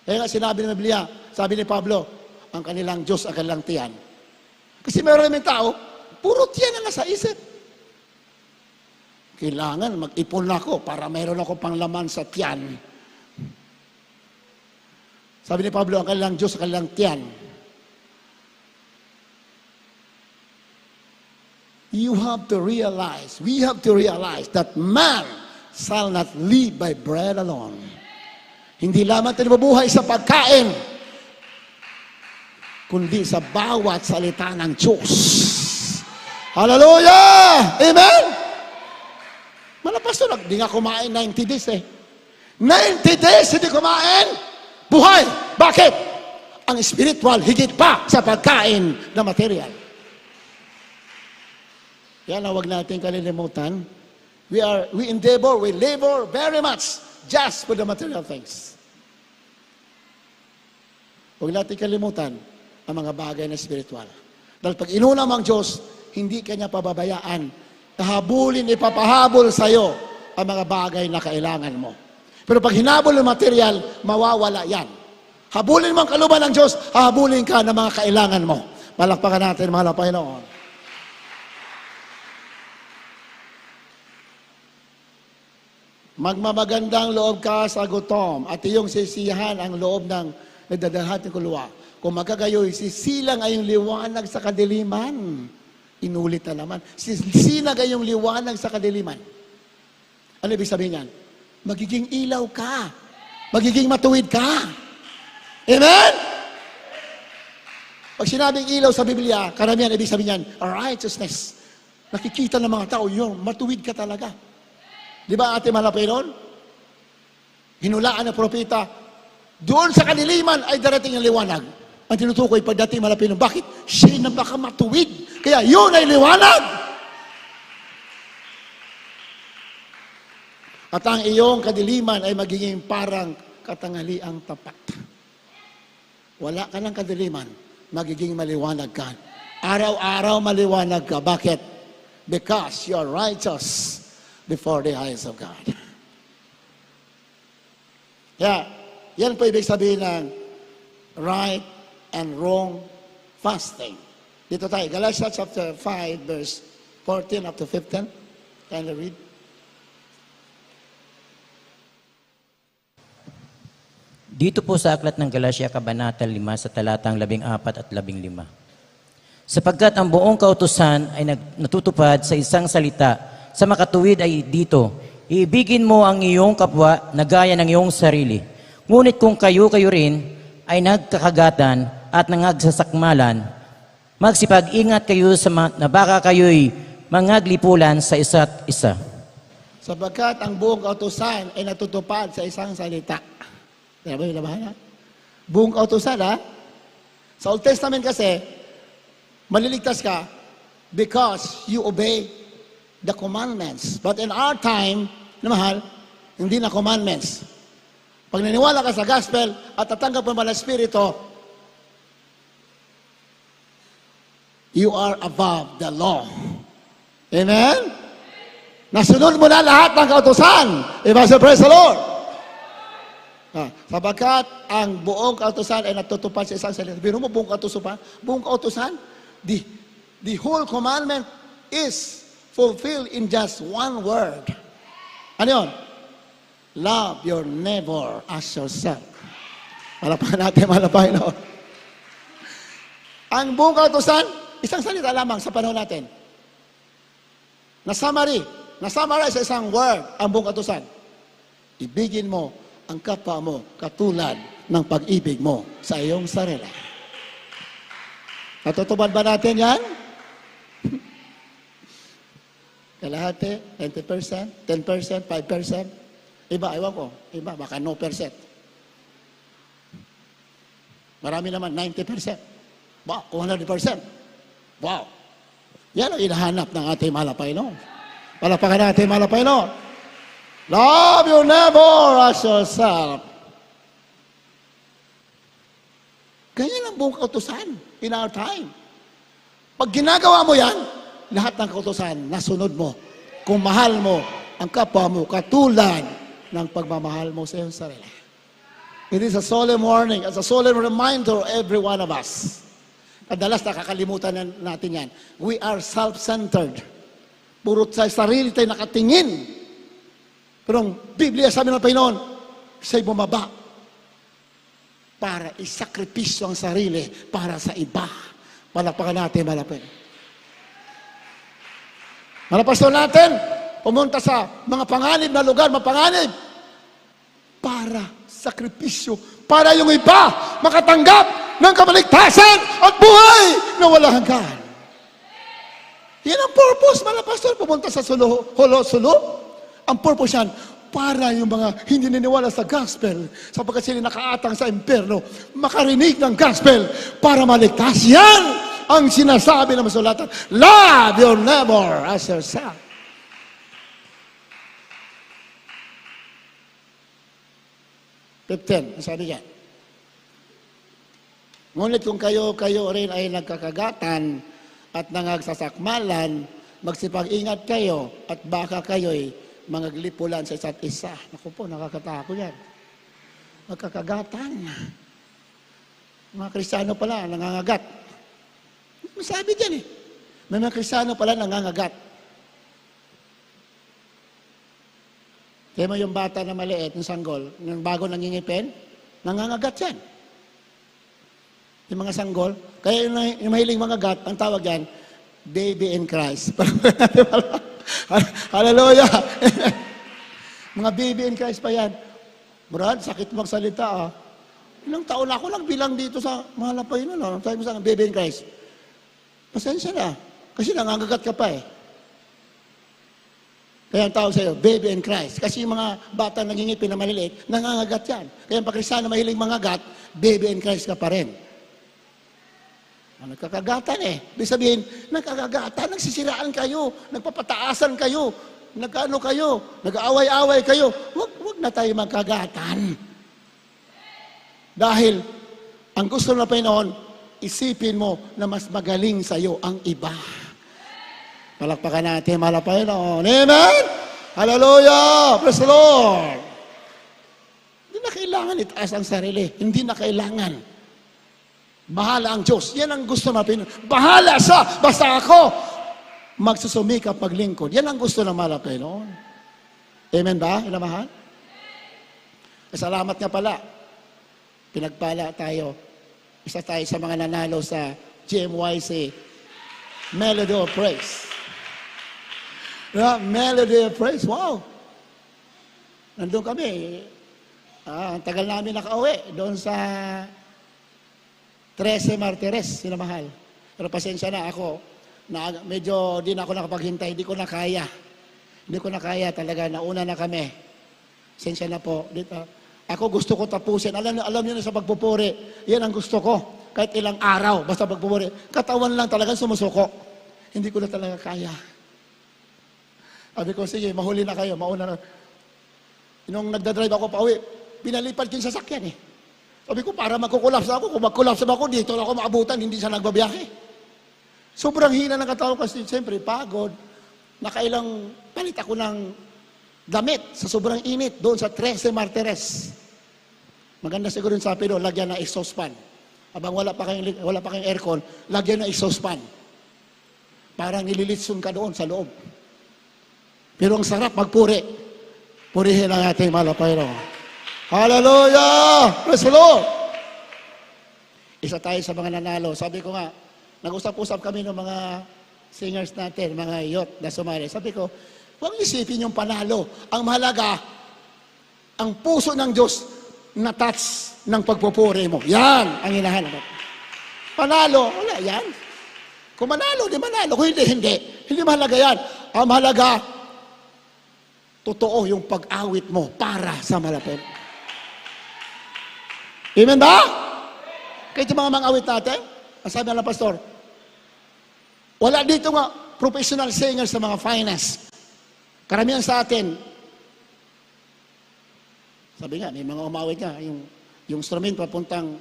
Kaya nga sinabi ng Biblia, sabi ni Pablo, ang kanilang Diyos, ang kanilang tiyan. Kasi maraming tao, puro tiyan ang nasa isip. Kailangan mag-ipon ako para mayroon ako panglaman sa tiyan. Sabi ni Pablo, ang kanilang Diyos, ang kanilang tiyan. You have to realize, we have to realize that man shall not live by bread alone. Hindi lamang tayo mabuhay sa pagkain, kundi sa bawat salita ng Diyos. Hallelujah! Amen? Mga pastor, di nga kumain 90 days 90 days hindi kumain, buhay. Bakit? Ang spiritual higit pa sa pagkain na material. Yan ang huwag natin kalilimutan. We endeavor, we labor very much just for the material things. Huwag natin kalimutan ang mga bagay na spiritual. Dahil pag inuna mo ang Diyos, hindi kanya pababayaan. Habulin, ipapahabol sa iyo ang mga bagay na kailangan mo. Pero pag hinabol ng material, mawawala yan. Habulin mo ang kalooban ng Diyos, habulin ka ng mga kailangan mo. Palakpakan natin, mahal na Panginoon. Magmamagandang loob ka sa gutom at iyong sisiyahan ang loob ng nagdadalhating kuluwa. Kung magkagayoy, sisilang ay yung liwanag sa kadiliman. Inulit na naman. Sisinag ay yung liwanag sa kadiliman. Ano ibig sabihin yan? Magiging ilaw ka. Magiging matuwid ka. Amen? Pag sinabing ilaw sa Biblia, karamihan ibig sabihin yan, righteousness. Nakikita ng mga tao, yun, matuwid ka talaga. Di ba ate malapay noon? Hinulaan ng propeta, doon sa kadiliman ay darating ang liwanag. Ang tinutukoy pagdating malapay noon, bakit? Siya na baka matuwid. Kaya yun ay liwanag. At ang iyong kadiliman ay magiging parang katanghaliang tapat. Wala ka ng kadiliman, magiging maliwanag ka. Araw-araw maliwanag ka. Bakit? Because you are righteous before the eyes of God. Yeah, yan po ibig sabihin ng right and wrong fasting. Dito tayo, Galatians chapter 5, verse 14 up to 15. Kindly read. Dito po sa aklat ng Galatia, Kabanata 5, sa talatang 14 at 15. Sapagkat ang buong kautusan ay natutupad sa isang salita, sa makatuwid ay dito, iibigin mo ang iyong kapwa na gaya ng iyong sarili. Ngunit kung kayo rin ay nagkakagatan at nangagsasakmalan, magsipag-ingat kayo na baka kayo'y mangaglipulan sa isa't isa. Sapagkat ang buong kautusan ay natutupad sa isang salita. Kaya ba yung labahan, ha? Buong kautusan, ha? Sa Old Testament kasi, maliligtas ka because you obey the commandments. But in our time, na mahal, hindi na commandments. Pag naniwala ka sa gospel at tatanggap mo ng Espiritu, you are above the law. Amen? Nasunod mo na lahat ng kautusan. Praise the Lord. Sapagkat ang buong kautusan ay natutupad sa isang salita. Biro mo buong kautusan? Buong kautusan? The whole commandment is fulfilled in just one word. Ano yun? Love your neighbor as yourself. Malapahan natin, malapahan na. Ang buong kautusan, isang salita lamang sa panahon natin. Na-summarize sa isang word ang buong kautusan. Ibigin mo ang kapwa mo katulad ng pag-ibig mo sa iyong sarili. Natutupad ba natin yan? Kalahati, 20%, 10%, 5%. Iba, ewan ko. Iba, baka no percent. Marami naman, 90%. Wow, 100%. Wow. Yan ang inahanap ng ating malapay, no? Palapakan natin malapay, no? Love your neighbor as yourself. Ganyan ang buong kautusan in our time. Pag ginagawa mo yan, lahat ng kautusan, nasunod mo. Kung mahal mo ang kapwa mo, katulad ng pagmamahal mo sa iyong sarili. It is a solemn warning, it's a solemn reminder of every one of us. Kadalas nakakalimutan natin yan. We are self-centered. Puro sa sarili tayo nakatingin. Pero ang Biblia sabi ng Panginoon, siya'y bumaba para isakripisyo ang sarili para sa iba. Palakpakan natin, malapit. Mga pastor natin, pumunta sa mga panganib na lugar, mapanganib, para sakripisyo, para yung iba makatanggap ng kabaligtasan at buhay na walang hanggan. Yan ang purpose, mga pastor, pumunta sa sulo. Ang purpose yan, para yung mga hindi niniwala sa gospel, sapagkat sila nakaatang sa impyerno, makarinig ng gospel para maligtas. Yan ang sinasabi ng masulatan. Love your neighbor as yourself. Ang sabi niya. Ngunit kung kayo rin ay nagkakagatan at nangagsasakmalan, magsipag-ingat kayo at baka kayo'y mga glipulan sa isa't isa. Naku po, nakakatako yan. Magkakagatan. Mga Kristiyano pala, nangangagat. Masabi dyan eh. May mga Kristiyano pala nangangagat. Kaya mo yung bata na maliit, yung sanggol, yung bago nangingipin, nangangagat yan. Yung mga sanggol. Kaya yung mahiling mga gat, ang tawag yan, baby in Christ. Hallelujah! Mga baby in Christ pa yan. Brad, sakit magsalita ah. Ilang taon na ako nagbilang dito sa malapay na. No? Sabi mo sa baby in Christ. Pasensya na. Kasi nangangagat ka pa eh. Kaya ang tawag sa'yo, baby in Christ. Kasi yung mga bata nangingipin na maliliit, nangangagat yan. Kaya ang pakristyano mahiling mga gat, baby in Christ ka pa rin. Nagkakagatan eh. Ibig sabihin, nagkakagatan, nagsisiraan kayo, nagpapataasan kayo, nagkano kayo, nag-aaway-away kayo. Huwag na tayo magkagatan. Dahil, ang gusto na Panginoon, isipin mo na mas magaling sa iyo ang iba. Palakpakan natin, mahal na Panginoon. Amen? Hallelujah! Praise the Lord! Hindi na kailangan kailangan itaas ang sarili. Hindi na kailangan. Bahala ang Diyos. Yan ang gusto natin. Bahala siya. Basta ako magsusumikap, maglingkod. Yan ang gusto ng mahal na Panginoon. Amen ba? Inamahal? Salamat nga pala. Pinagpala tayo. Isa tayo sa mga nanalo sa GMYC Melody of Praise. Melody of Praise. Wow! Nandun kami. Ang tagal namin nakauwi doon sa 13 Martires, sinamahal. Pero pasensya na ako, medyo di na ako nakapaghintay, di ko na kaya. Hindi ko na kaya talaga, nauna na kami. Pasensya na po. Dito. Ako gusto ko tapusin. Alam niyo na sa pagpupuri, yan ang gusto ko. Kahit ilang araw, basta pagpupuri. Katawan lang talaga sumusuko. Hindi ko na talaga kaya. Sabi ko, sige, mahuli na kayo, mauna na. Nung nagdadrive ako pa uwi, pinalipad yung sasakyan eh. Sabi ko, para magkukulaps ako. Kung magkulaps ako, dito na ako maabutan, hindi siya nagbabiyahe. Sobrang hina ng katawan kasi siyempre, pagod. Nakailang palit ako ng damit sa sobrang init doon sa 13 Martires. Maganda siguro yung sabi doon, lagyan ng exhaust fan. Habang wala pa kayong aircon, lagyan ng exhaust fan. Parang nililitsun ka doon sa loob. Pero ang sarap magpuri. Purihin ang ating mahal na Panginoon. Hallelujah! Praise the Lord! Isa tayo sa mga nanalo. Sabi ko nga, nag-usap-usap kami ng mga singers natin, mga youth na sumali. Sabi ko, huwag isipin yung panalo. Ang mahalaga, ang puso ng Diyos na touch ng pagpupuri mo. Yan ang hinahanap. Panalo, wala yan. Kung manalo, di manalo. Kung hindi, hindi. Hindi mahalaga yan. Ang mahalaga, totoo yung pag-awit mo para sa malapit. Amen ba? Kaya yung mga awit natin, ang sabi ng pastor, wala dito nga professional singers sa mga finest. Karamihan sa atin, sabi nga, may mga umawit nga, yung instrumento papuntang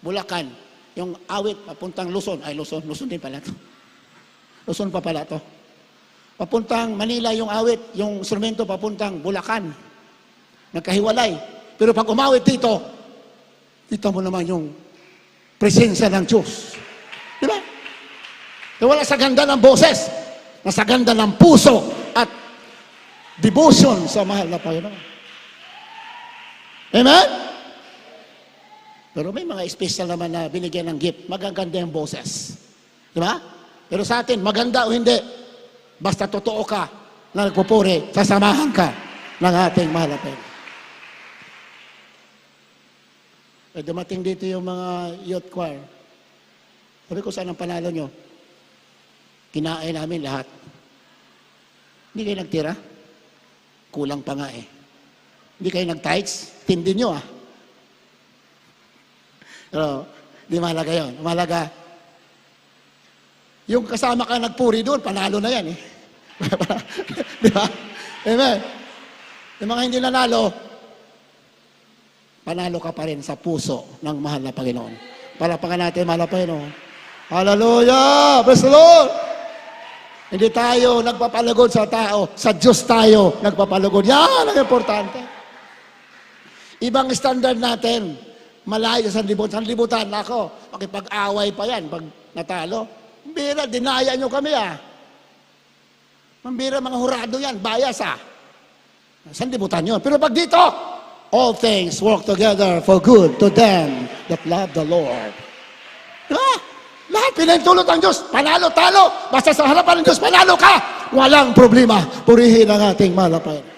Bulacan, yung awit papuntang Luzon, Luzon din pala to. Luzon pa pala to. Papuntang Manila yung awit, yung instrumento papuntang Bulacan. Nagkahiwalay. Pero pag umawit dito, kita mo naman yung presensya ng Diyos. Di ba? Wala sa ganda ng boses, nasa ganda ng puso at devotion sa mahal na Panginoon. Amen? Pero may mga special naman na binigyan ng gift. Magaganda yung boses. Di ba? Pero sa atin, maganda o hindi, basta totoo ka na nagpupuri, sasamahan ka ng ating mahal na Panginoon. Dumating dito yung mga youth choir. Sabi ko, saan ang panalo nyo? Kinain namin lahat. Hindi kayo nagtira? Kulang pa nga eh. Hindi kayo nag-tights? Tindi nyo ah. Pero, di mahalaga yun. Mahalaga, yung kasama ka nagpuri doon, panalo na yan eh. Di ba? Amen. Yung mga hindi nanalo, panalo ka pa rin sa puso ng mahal na Panginoon. Palapakan natin, mahal na Panginoon. Hallelujah! Praise the Lord! Hindi tayo nagpapalugod sa tao, sa Diyos tayo nagpapalugod. Yan ang importante. Ibang standard natin, malayo sa libutan. Sanlibutan ako, makipag-away pa yan pag natalo. Mambira, dinaya nyo kami ah. Mambira, mga hurado yan, bias ah. Sanlibutan yun. Pero pag dito, all things work together for good to them that love the Lord. Diba? Lahat pinahintulot ang Diyos. Panalo, talo. Basta sa harapan ng Diyos, panalo ka. Walang problema. Purihin ang ating mahal na Panginoon.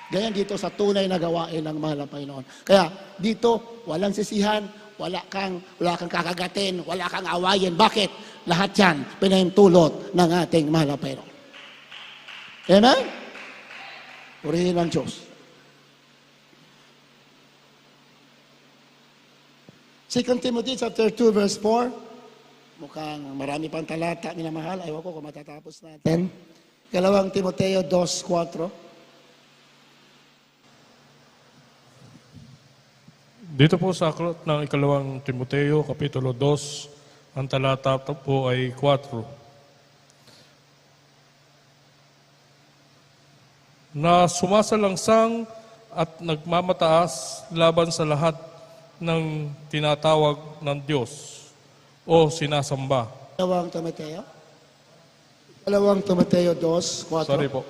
Ganyan dito sa tunay na gawain ng mahal na Panginoon. Kaya dito, walang sisihan, wala kang kakagatin, wala kang awayin. Bakit? Lahat yan pinahintulot ng ating mahal na Panginoon. Amen? Purihin ang Diyos. 2 Timothy chapter 2 verse 4. Mukhang marami pang talata, minamahal. Ayaw ko kung matatapos natin. 2 Timoteo 2:4. Dito po sa aklat ng 2 Timoteo, Kapitulo 2, ang talata po ay 4. Na sumasalangsang at nagmamataas laban sa lahat ng tinatawag ng Diyos o sinasamba. Ikalawang Timoteo. Ikalawang Timoteo 2:4. Sorry po.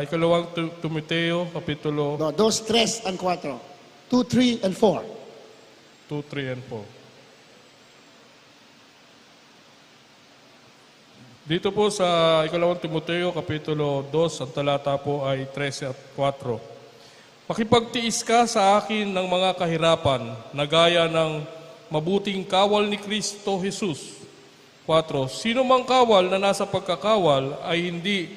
Ikalawang Timoteo, Kapitulo No, 2, 3, and 4. 2, 3, and 4. 2, 3, and 4. Dito po sa ikalawang Timoteo, Kapitulo 2, ang talata po ay 13 at 4. Makipagtiis ka sa akin ng mga kahirapan na gaya ng mabuting kawal ni Kristo Jesus. 4. Sino mang kawal na nasa pagkakawal ay hindi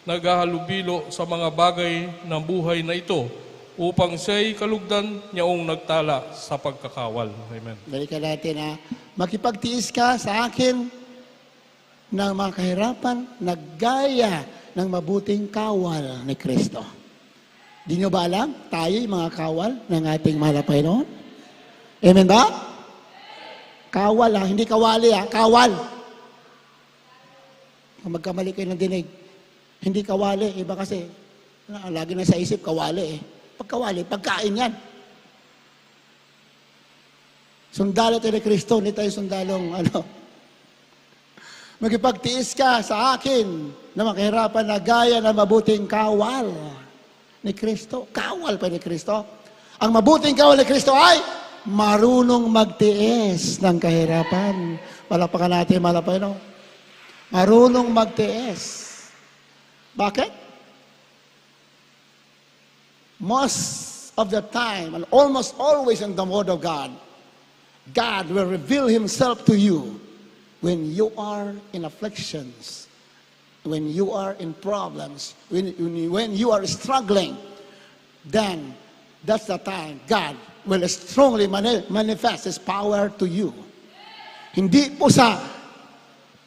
naghahalubilo sa mga bagay ng buhay na ito upang siya'y kalugdan niyaong nagtala sa pagkakawal. Amen. Balikan natin ha. Makipagtiis ka sa akin ng mga kahirapan na gaya ng mabuting kawal ni Kristo. Di nyo ba alam? Tayo yung mga kawal ng ating mahal na Panginoon. Amen ba? Kawal ha, hindi kawali ha, kawal. Kung magkamali kayo ng dinig, hindi kawali, iba kasi, lagi na sa isip, kawali eh. Pagkawali, pagkain yan. Sundalo tayo ni Kristo, hindi tayo sundalong Magipagtiis ka sa akin na makahirapan na gaya ng mabuting kawal ni Kristo. Kawal pa ni Kristo. Ang mabuting kawal ni Kristo ay marunong magtiis ng kahirapan. Palapakan natin, malapay, no? Marunong magtiis. Bakit? Most of the time, and almost always in the Word of God, God will reveal Himself to you when you are in afflictions, when you are in problems, when you are struggling, then that's the time God will strongly manifest His power to you. Hindi po sa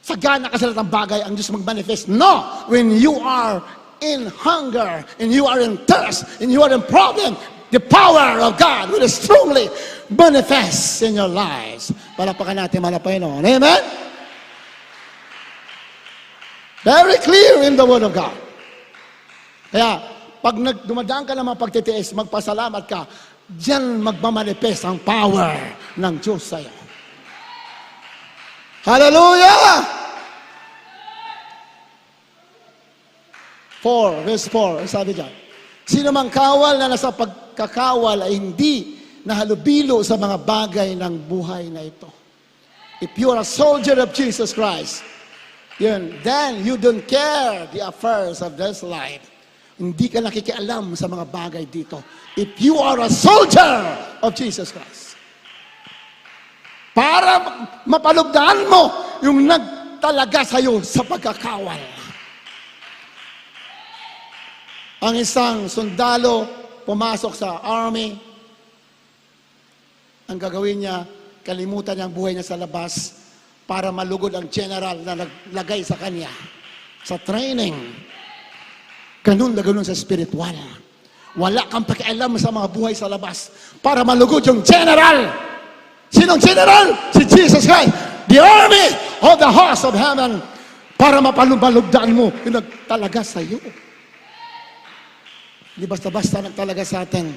sagana kasalatang bagay ang Diyos mag-manifest. No! When you are in hunger, and you are in thirst, and you are in problem, the power of God will strongly manifest in your lives. Palapakan natin, malapay, no? Amen? Very clear in the Word of God. Kaya, pag dumadaan ka ng mga pagtitiis, magpasalamat ka, diyan magmamanifest ang power ng Diyos sa'yo. Hallelujah! 4, verse 4, sabi dyan, sino mang kawal na nasa pagkakawal ay hindi nahalubilo sa mga bagay ng buhay na ito. If you are a soldier of Jesus Christ, then you don't care the affairs of this life. Hindi ka nakikialam sa mga bagay dito. If you are a soldier of Jesus Christ, para mapalugdaan mo yung nagtalaga sa'yo sa pagkakawal. Ang isang sundalo pumasok sa army, ang gagawin niya, kalimutan niya ang buhay niya sa labas, para malugod ang general na naglagay sa kanya sa training. Ganun na ganun sa spiritual. Wala kang pakialam sa mga buhay sa labas para malugod yung general. Sinong general? Si Jesus Christ. The army of the host of heaven, para mapalugdaan mo yung nagtalaga sa iyo. Hindi basta-basta nagtalaga sa atin.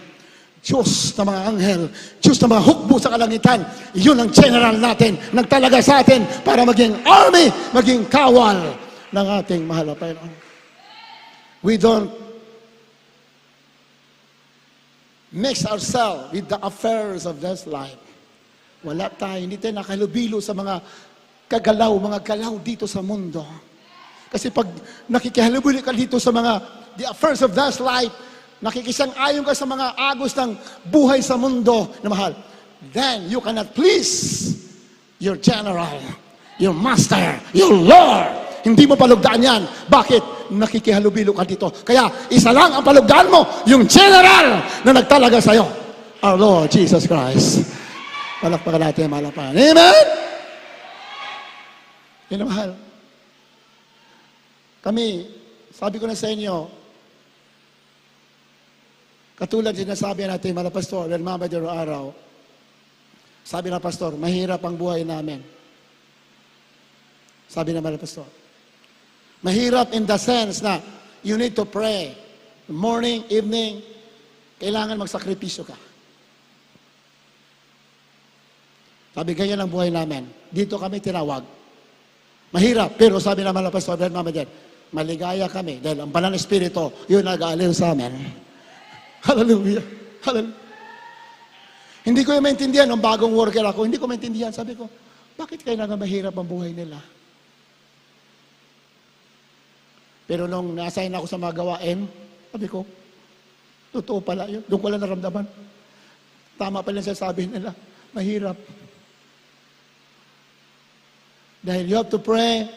Diyos na mga anghel, Diyos na mga hukbo sa kalangitan, yun ang general natin, nagtalaga sa atin para maging army, maging kawal ng ating mahal na Panginoon. We don't mix ourselves with the affairs of this life. Wala tayo, hindi tayo nakalubilo sa mga kagalaw, mga galaw dito sa mundo. Kasi pag nakikihalubilo ka dito sa mga the affairs of this life, nakikisang-ayon ka sa mga agos ng buhay sa mundo na mahal, then you cannot please your general, your master, your Lord. Hindi mo palugdaan yan. Bakit? Nakikihalubilo ka dito. Kaya isa lang ang palugdaan mo, yung general na nagtalaga sa'yo, our Lord Jesus Christ. Palakpakan natin, malapan. Amen? Yan ang mahal. Kami, sabi ko na sa inyo, katulad din nasabi natin, mga pastor, del Mama araw, sabi na pastor, mahirap ang buhay namin. Sabi na mga pastor. Mahirap in the sense na you need to pray morning, evening, Kailangan magsakripisyo ka. Sabi, ganyan ang buhay namin. Dito kami tinawag. Mahirap, pero sabi naman ng Pastor Ben Mama Jen, maligaya kami dahil ang Banal na Espiritu, yun nag-aaliw sa amin. Hallelujah. Hallelujah. Hindi ko yung maintindihan, nung bagong worker ako, hindi ko maintindihan. Sabi ko, bakit kailangan mahirap ang buhay nila? Pero nung na-assign ako sa mga gawain, sabi ko, totoo pala yun. Doon ko lang naramdaman. Tama pala siya sabi nila, mahirap. Dahil you have to pray.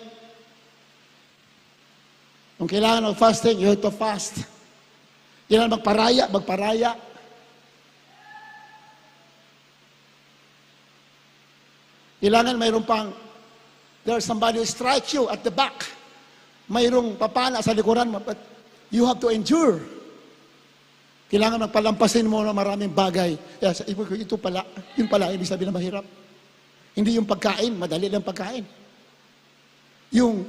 Kung kailangan ng fasting, you have to fast. Kailangan magparaya. Kailangan mayroon pang, there's somebody who strike you at the back. Mayroong papana sa likuran mo, but you have to endure. Kailangan magpalampasin mo ng maraming bagay. Kaya sa ibo ko, ito pala, yun pala, ibig sabihin na mahirap. Hindi yung pagkain, madali lang pagkain. Yung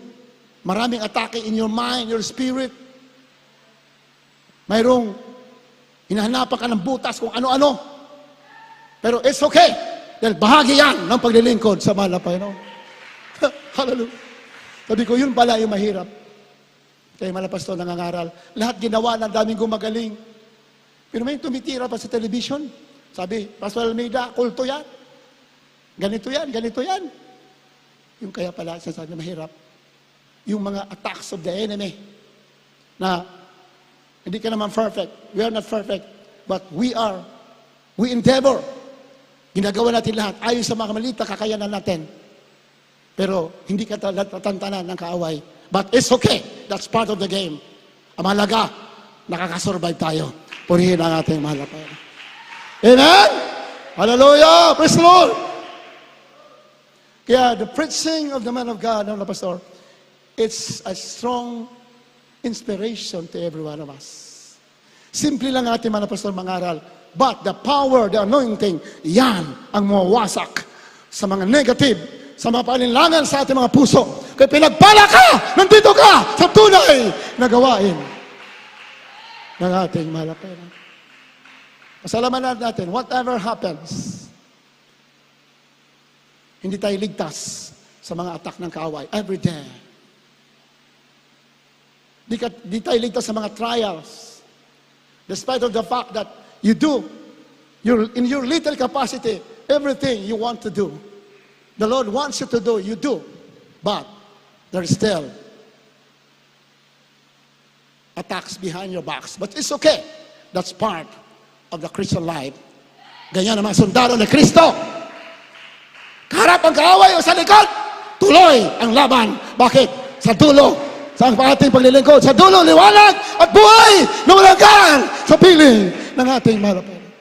maraming atake in your mind, your spirit. Mayroong hinahanapan ka ng butas kung ano-ano. Pero it's okay. Dahil bahagi yan ng paglilingkod sa mahal na Panginoon. Hallelujah. Sabi ko, yun pala yung mahirap. Kaya mga pastor nangangaral. Lahat ginawa ng daming gumagaling. Pero may tumitira pa sa television. Sabi, Pastor Almeida, kulto yan. Ganito yan. Yung kaya pala, sabi na mahirap. Yung mga attacks of the enemy. Na, hindi ka naman perfect. We are not perfect. But we endeavor. Ginagawa natin lahat. Ayon sa mga maliit na kakayanan natin. Pero hindi ka tatantanan ng kaaway. But it's okay. That's part of the game. Ang mahalaga, nakakasurvive tayo. Purihin ang ating mahal na Panginoon. Amen? Hallelujah! Praise the Lord! Kaya the preaching of the man of God, na pastor, it's a strong inspiration to every one of us. Simple lang ating mga pastor mangaral. But the power, the anointing, yan ang mawawasak sa mga negative, sa mga palinlangan sa ating mga puso. Kaya pinagpala ka, nandito ka sa tunay na gawain ng ating mahal na Panginoon. Pasalamat natin, whatever happens, hindi tayo ligtas sa mga attack ng kaaway every day. Di tayo ligtas sa mga trials. Despite of the fact that you do, in your little capacity, everything you want to do. The Lord wants you to do, you do. But there's still attacks behind your backs. But it's okay. That's part of the Christian life. Ganyan ang mga sundalo ni Kristo. Kaharap ang kaaway o sa likod, tuloy ang laban. Bakit? Sa dulo, sa ating paglilingkod, sa dulo, liwanag at buhay na walang gaan sa piling ng ating mahal na Panginoon.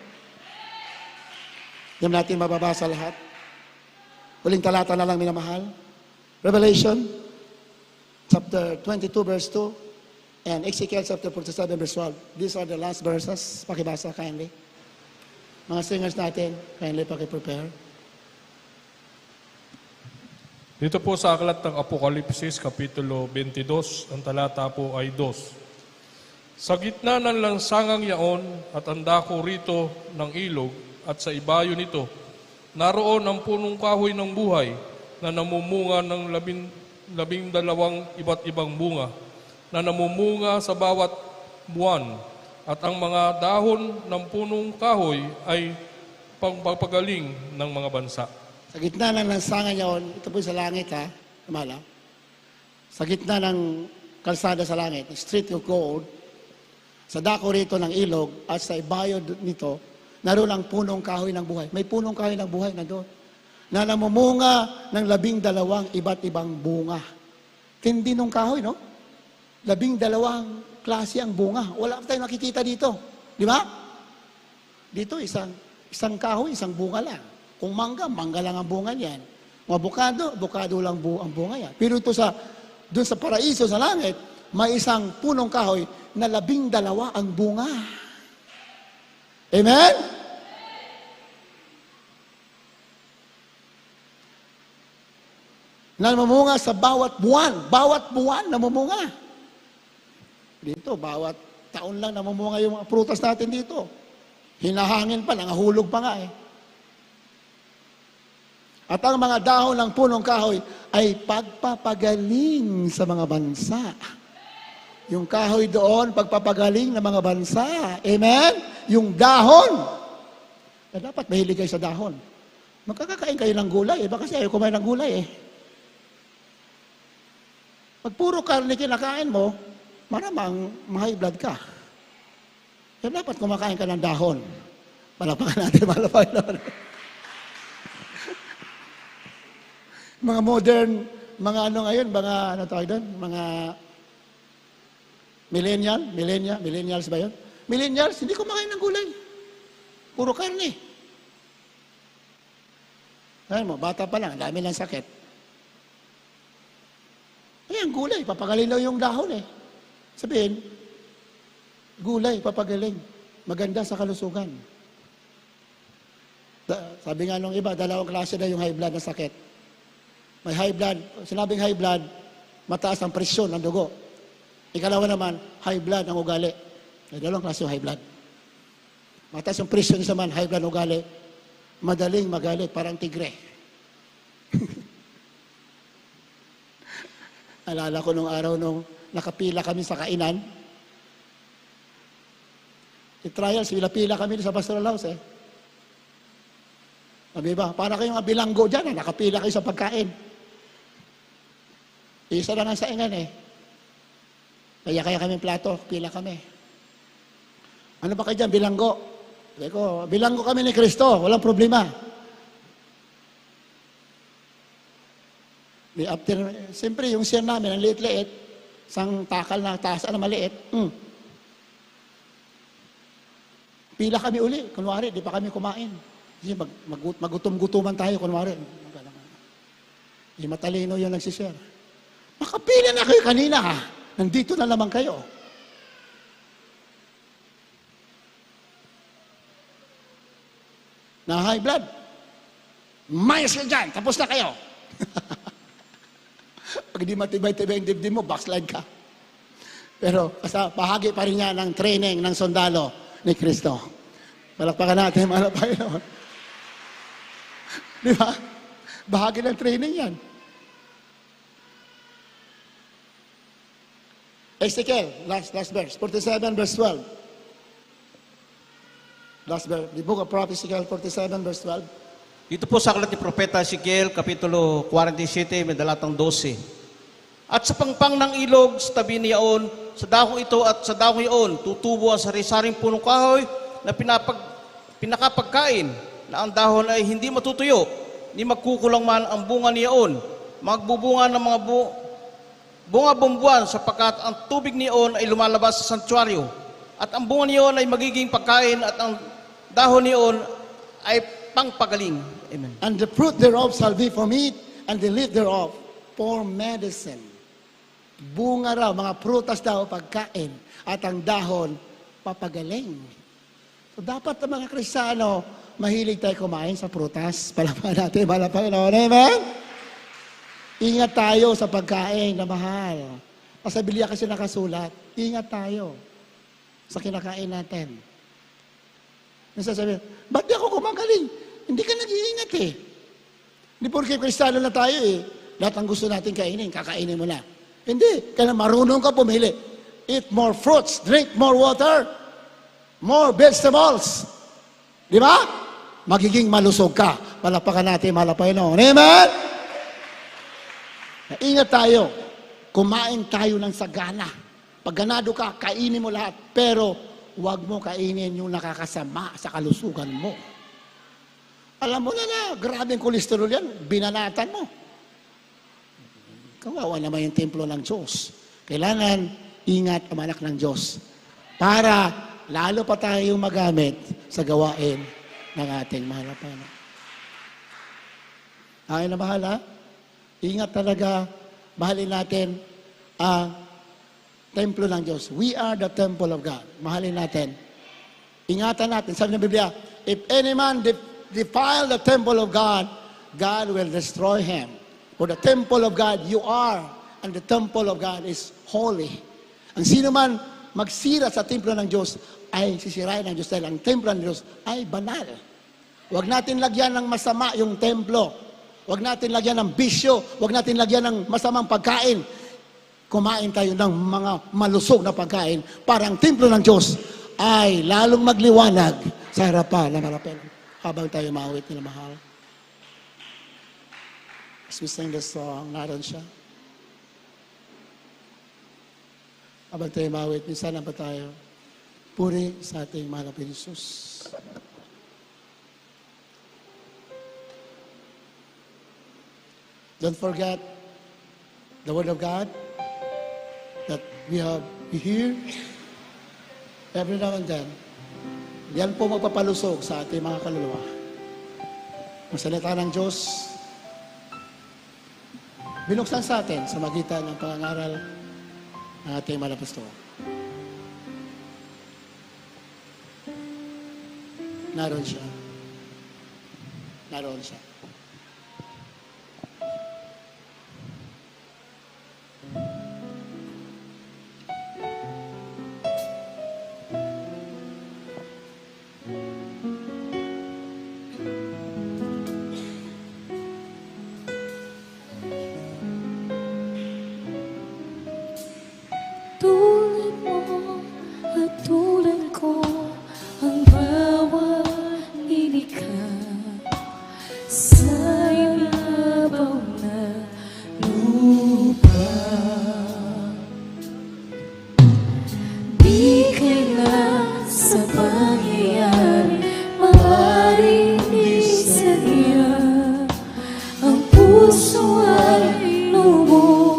Yan natin mababasa lahat. Huling talata na lang, minamahal. Revelation, chapter 22, verse 2, and Ezekiel, chapter 47, verse 12. These are the last verses. Pakibasa kindly. Mga singers natin, kindly pakiprepare. Dito po sa aklat ng Apokalipsis, Kapitulo 22, ang talata po ay 2. Sa gitna ng lansangang yaon at ang dako rito ng ilog at sa ibayo nito, naroon ang punong kahoy ng buhay na namumunga ng 12 iba't ibang bunga na namumunga sa bawat buwan. At ang mga dahon ng punong kahoy ay pagpagaling ng mga bansa. Sa gitna ng lansangan yaon, ito po sa langit ha, kamala. Sa gitna ng kalsada sa langit, street of gold, sa dako rito ng ilog at sa ibayo nito, naroon ang punong kahoy ng buhay. May punong kahoy ng buhay na doon. Na namumunga ng 12 iba't ibang bunga. Tindi nung kahoy, no? 12 klase ang bunga. Wala tayong nakikita dito. Di ba? Dito, isang kahoy, isang bunga lang. Kung mangga, mangga lang ang bunga niyan. Kung abukado lang ang bunga yan. Pero ito doon sa paraiso, sa langit, may isang punong kahoy na 12 ang bunga. Amen? Namumunga sa bawat buwan. Bawat buwan namumunga. Dito, bawat taon lang namumunga yung mga prutas natin dito. Hinahangin pa, nangahulog pa nga eh. At ang mga dahon ng punong kahoy ay pagpapagaling sa mga bansa. Yung kahoy doon, pagpapagaling ng mga bansa. Amen? Yung dahon. Dapat mahilig kayo sa dahon. Magkakakain kayo ng gulay. Iba kasi ayaw kumain ng gulay eh. Pag puro karne kinakain mo, maramang ma-high blood ka. Kaya dapat kumakain ka ng dahon. Palapakan natin, palapakan. Mga modern, mga ano ngayon, mga ano tawag doon? Mga millennials ba yun? Millennials, hindi kumakain ng gulay. Puro karne. Ayan mo, bata pa lang, dami ng sakit. Ayan, gulay, papagaling daw yung dahon eh. Sabihin, gulay, papagaling. Maganda sa kalusugan. Sabi nga nung iba, dalawang klase na yung high blood na sakit. May high blood, sinabing high blood, mataas ang presyon ng dugo. Ikalawa naman, high blood ang ugali. May dalawang klase yung high blood. Mataas ang presyon isa man, high blood ang ugali. Madaling magalit, parang tigre. Alala ko nung araw nung nakapila kami sa kainan. I-trials, pila kami sa pastoral house eh. Sabi ba, para kayong bilanggo dyan, nakapila kayo sa pagkain. Isa lang ang saingan eh. Kaya kami plato, pila kami. Ano ba kayo dyan, bilanggo? Sabi ko, bilanggo kami ni Kristo, walang problema. Siyempre, yung share namin, ang liit-liit, isang takal na taas na maliit, pila kami uli. Kunwari, di pa kami kumain. Kasi magutom-gutuman tayo, kunwari. Matalino yung nagsishare. Makapila na kayo kanina ha. Nandito na naman kayo. Na high blood. Mayas ka dyan. Tapos na kayo. Pag di matibay-tibay ang dibdib mo, backslide ka. Pero bahagi pa rin niya ng training ng sundalo ni Kristo. Palakpakan natin, mahal na Panginoon. Di ba? Bahagi ng training yan. Ezekiel, last verse, 47 verse 12. Last verse, the book of Prophet Ezekiel, 47 verse 12. Dito po sa aklat ni Propeta Ezekiel, Kapitulo 47, may talatang 12. At sa pangpang ng ilog, sa tabi niyaon, sa dahong ito at sa dahong iyon, tutubo ang sari-saring punong kahoy na pinakapagkain, na ang dahon ay hindi matutuyo, ni magkukulang man ang bunga niyaon, magbubunga ng mga bunga bumbuan sapagkat ang tubig niyon ay lumalabas sa santuaryo. At ang bunga niyon ay magiging pagkain at ang dahon niyon ay pangpagaling. Amen. And the fruit thereof shall be for meat, and the leaf thereof for medicine. Bunga raw, mga prutas daw, pagkain, at ang dahon, papagaling. So dapat ang mga Kristiyano, mahilig tayo kumain sa prutas. Palapakan natin, Panginoon. Amen? Ingat tayo sa pagkain na mahal. Sa Biblia kasi nakasulat, ingat tayo sa kinakain natin. Minsan sabi, ba't di ako kumagaling? Hindi ka nag-iingat eh. Hindi porke Kristiyano na tayo eh. Lahat ang gusto natin kainin, kakainin mo na. Hindi, kaya marunong ka pumili. Eat more fruits, drink more water, more vegetables. Di ba? Magiging malusog ka. Palapakan natin, Panginoon. Amen? Ingat tayo. Kumain tayo ng sagana. Pag ganado ka, kainin mo lahat. Pero, huwag mo kainin yung nakakasama sa kalusugan mo. Alam mo na, grabe yung kolesterol yan. Binanatan mo. Kawawa naman yung templo ng Diyos. Kailangan ingat ang anak ng Diyos. Para lalo pa tayong magamit sa gawain ng ating mahal na Panginoon. Ay na mahal ha? Ingat talaga, mahalin natin ang templo ng Diyos. We are the temple of God. Mahalin natin. Ingatan natin. Sabi ng Biblia, if any man defile the temple of God, God will destroy him. For the temple of God, you are, and the temple of God is holy. Ang sino man magsira sa templo ng Diyos ay sisirain ng Diyos dahil ang templo ng Diyos ay banal. Huwag natin lagyan ng masama yung templo. Huwag natin lagyan ng bisyo. Huwag natin lagyan ng masamang pagkain. Kumain tayo ng mga malusog na pagkain para ang templo ng Diyos ay lalong magliwanag sa harapan ng marapel. Habang tayo maawit na mahal. As we sing this song, naroon siya. Habang tayo maawit, minsan na ba tayo? Puri sa ating mahal na Jesus. Don't forget the Word of God that we hear every now and then. Yan po magpapalusog sa ating mga kaluluwa. Ang salita ng Diyos, binuksan sa atin sa magitan ng pangangaral ng ating mga pastor. Naroon siya. Naroon siya. Tulad mo at tulad ko ang bawat ilikha sa ibabaw na lupa. Di kailan sa pangyayari maaaring isaya ang puso ay lubog.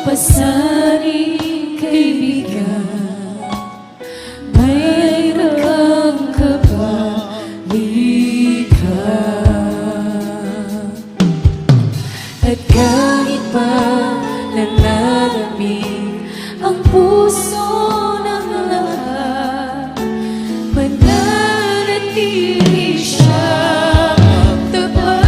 Pasaning kaibigan, mayroong kapalikha. At kahit pa nalalamig ang puso ng lahat, mananatili siya tapat.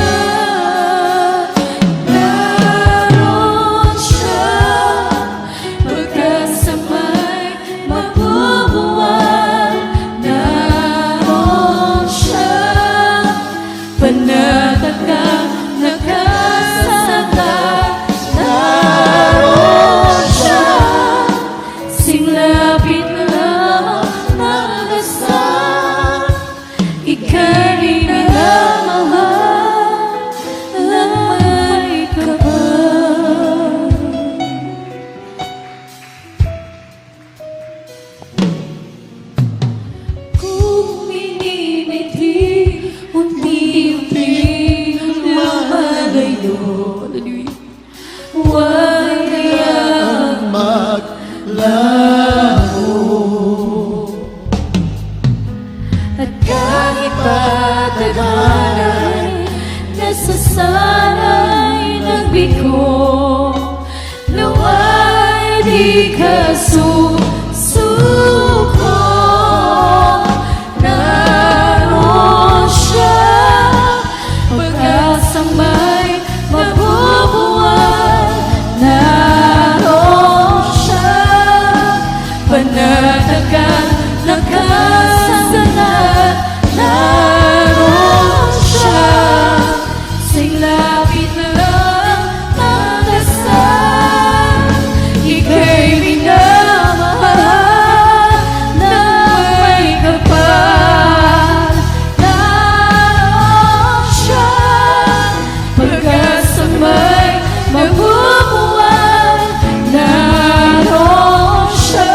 At kahit patagalan, nasasanay ng biko, nawa'y di ka susuko. Naroon siya, pag-asang may mabubuhay. Naroon siya, panatagan nakasasanat. Naroon siya, singlapit na lang magdasal. Ika'y minamahal na may kapal. Naroon siya, pag-asang may mabubuhay. Naroon siya,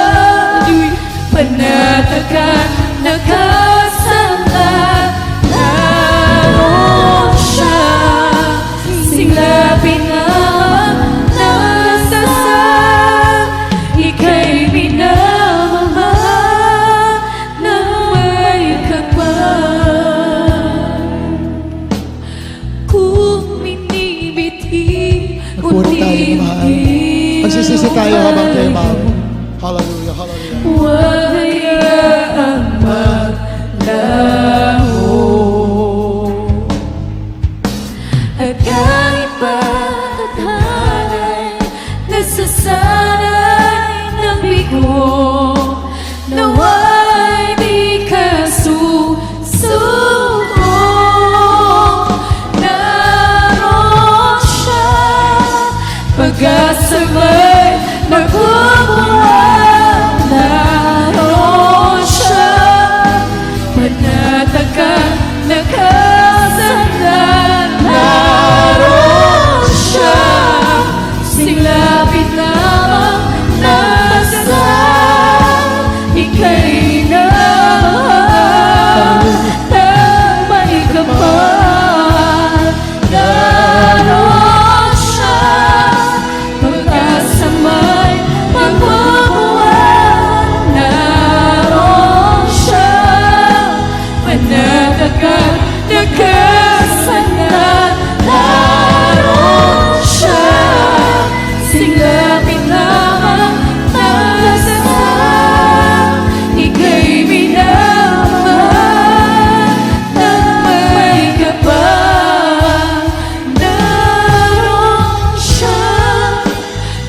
panatagan nakasalat. Naroon siya, singlapin ang nasasal. Ika'y minamahal na may kapal. Kung minibiti, Magpuri tayo, mahal. Magsisisi tayo habang tayo mahal. Hallelujah, hallelujah. Huwag hayaang maglaho. nasasanay ng bigo, nawa'y di ka susuko. Naroon siya, pag-asabay magbubuhat. Naroon siya, panatakan nakasandal. Naroon siya, singlapit lamang nasa ika'y minamahal ng may kapal. Naroon siya, magkasamay magbubuhat. Naroon siya, panatakan nakasandal. Naroon siya, singlapit lamang nasa ika'y minamahal ng may kapal. Naroon siya,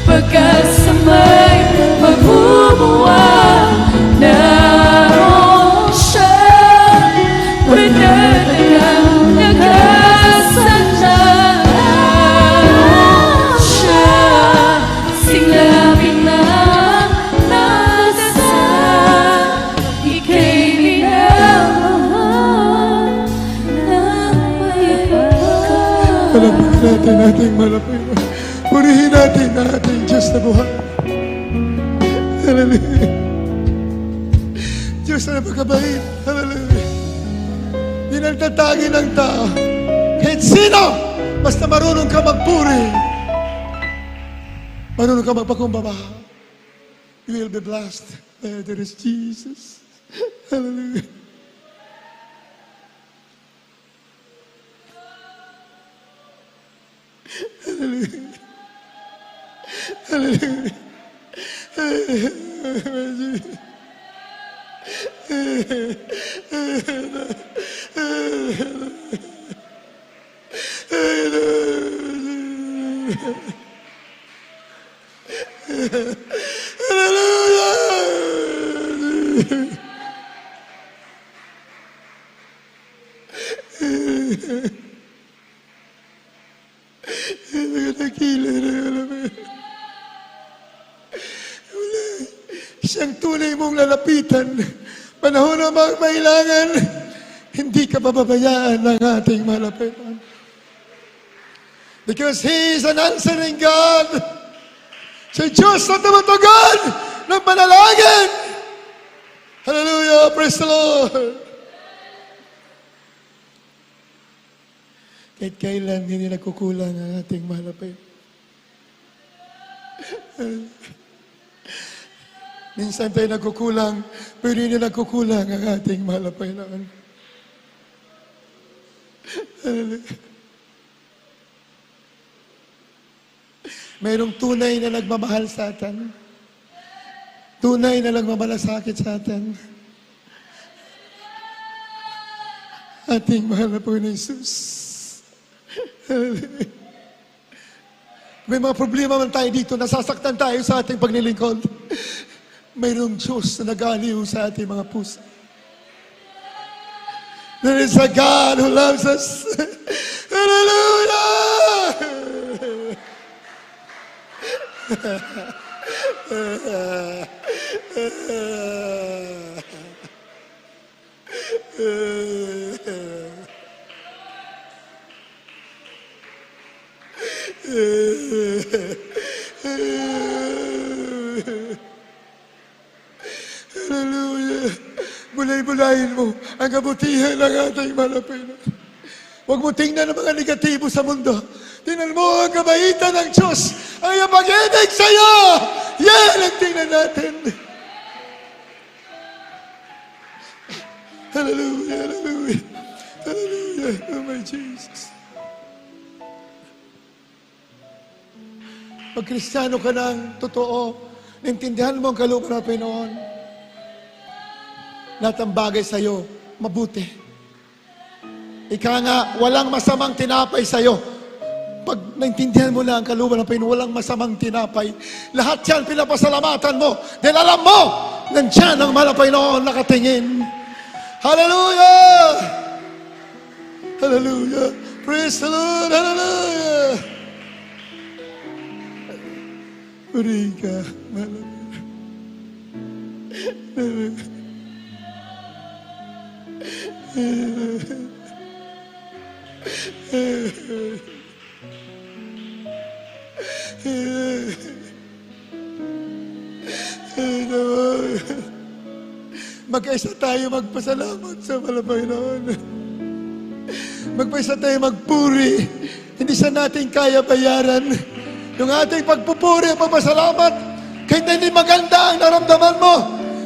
pagkasamay magbubuhat. Naroon siya, panatakan nakasandal. Naroon siya, singlapit lamang nasa ika'y minamahal ng may kapal. Palapakan natin ating malapit. Purihin natin ang ating Diyos na buhay. Hallelujah. Diyos na napakabait. Hallelujah. Di nagtatagi ng tao. Kahit sino, basta marunong ka magpuri. Marunong ka magpakumbaba. You will be blessed. There is Jesus. Hallelujah. Hallelujah. Hallelujah. Siyang tunay mong lalapitan. Panahon na magmailangan, hindi ka pababayaan ng ating malapitan. Because He is an answering God. Siya Diyos na tumatugon ng panalangin. Hallelujah! Praise the Lord! Kahit kailan hindi nagkukulang ang ating malapit. Minsan tayo nagkukulang, pero hindi nagkukulang ang ating malapitan. Mayroong tunay na nagmamahal sa atin. Tunay na nagmamalasakit sa atin. Ating mahal na po ni Jesus. May mga problema man tayo dito, nasasaktan tayo sa ating paglilingkod. Mayroong Diyos na nag-aliw sa ating mga puso. There is a God who loves us. Hallelujah! Hallelujah. Bulay-bulayin mo ang kabutihan ng ating malapitan. Huwag mo tingnan ang mga negatibo sa mundo. Tingnan mo ang kabaitan ng Diyos ay napag-ibig sa iyo. Yan ang tingnan natin. Hallelujah, hallelujah. Hallelujah, oh my Jesus. Pag Kristiyano ka ng totoo, naintindihan mo ang kalooban ng Panginoon, lahat ng bagay sa iyo, mabuti. Ika nga, walang masamang tinapay sa iyo pag naintindihan mo na ang kalooban ng Panginoon, walang masamang tinapay. Lahat yan pinapasalamatan mo. Dahil alam mo, nandyan ang mahal na Panginoon nakatingin. Hallelujah! Hallelujah! Praise the Lord! Hallelujah! Puri ka, mahal na Magkaisa tayo magpasalamat sa Panginoon. Magkaisa tayo magpuri. Hindi sa natin kaya bayaran. Yung ating pagpupuri at pagpasalamat, kahit hindi maganda ang naramdaman mo,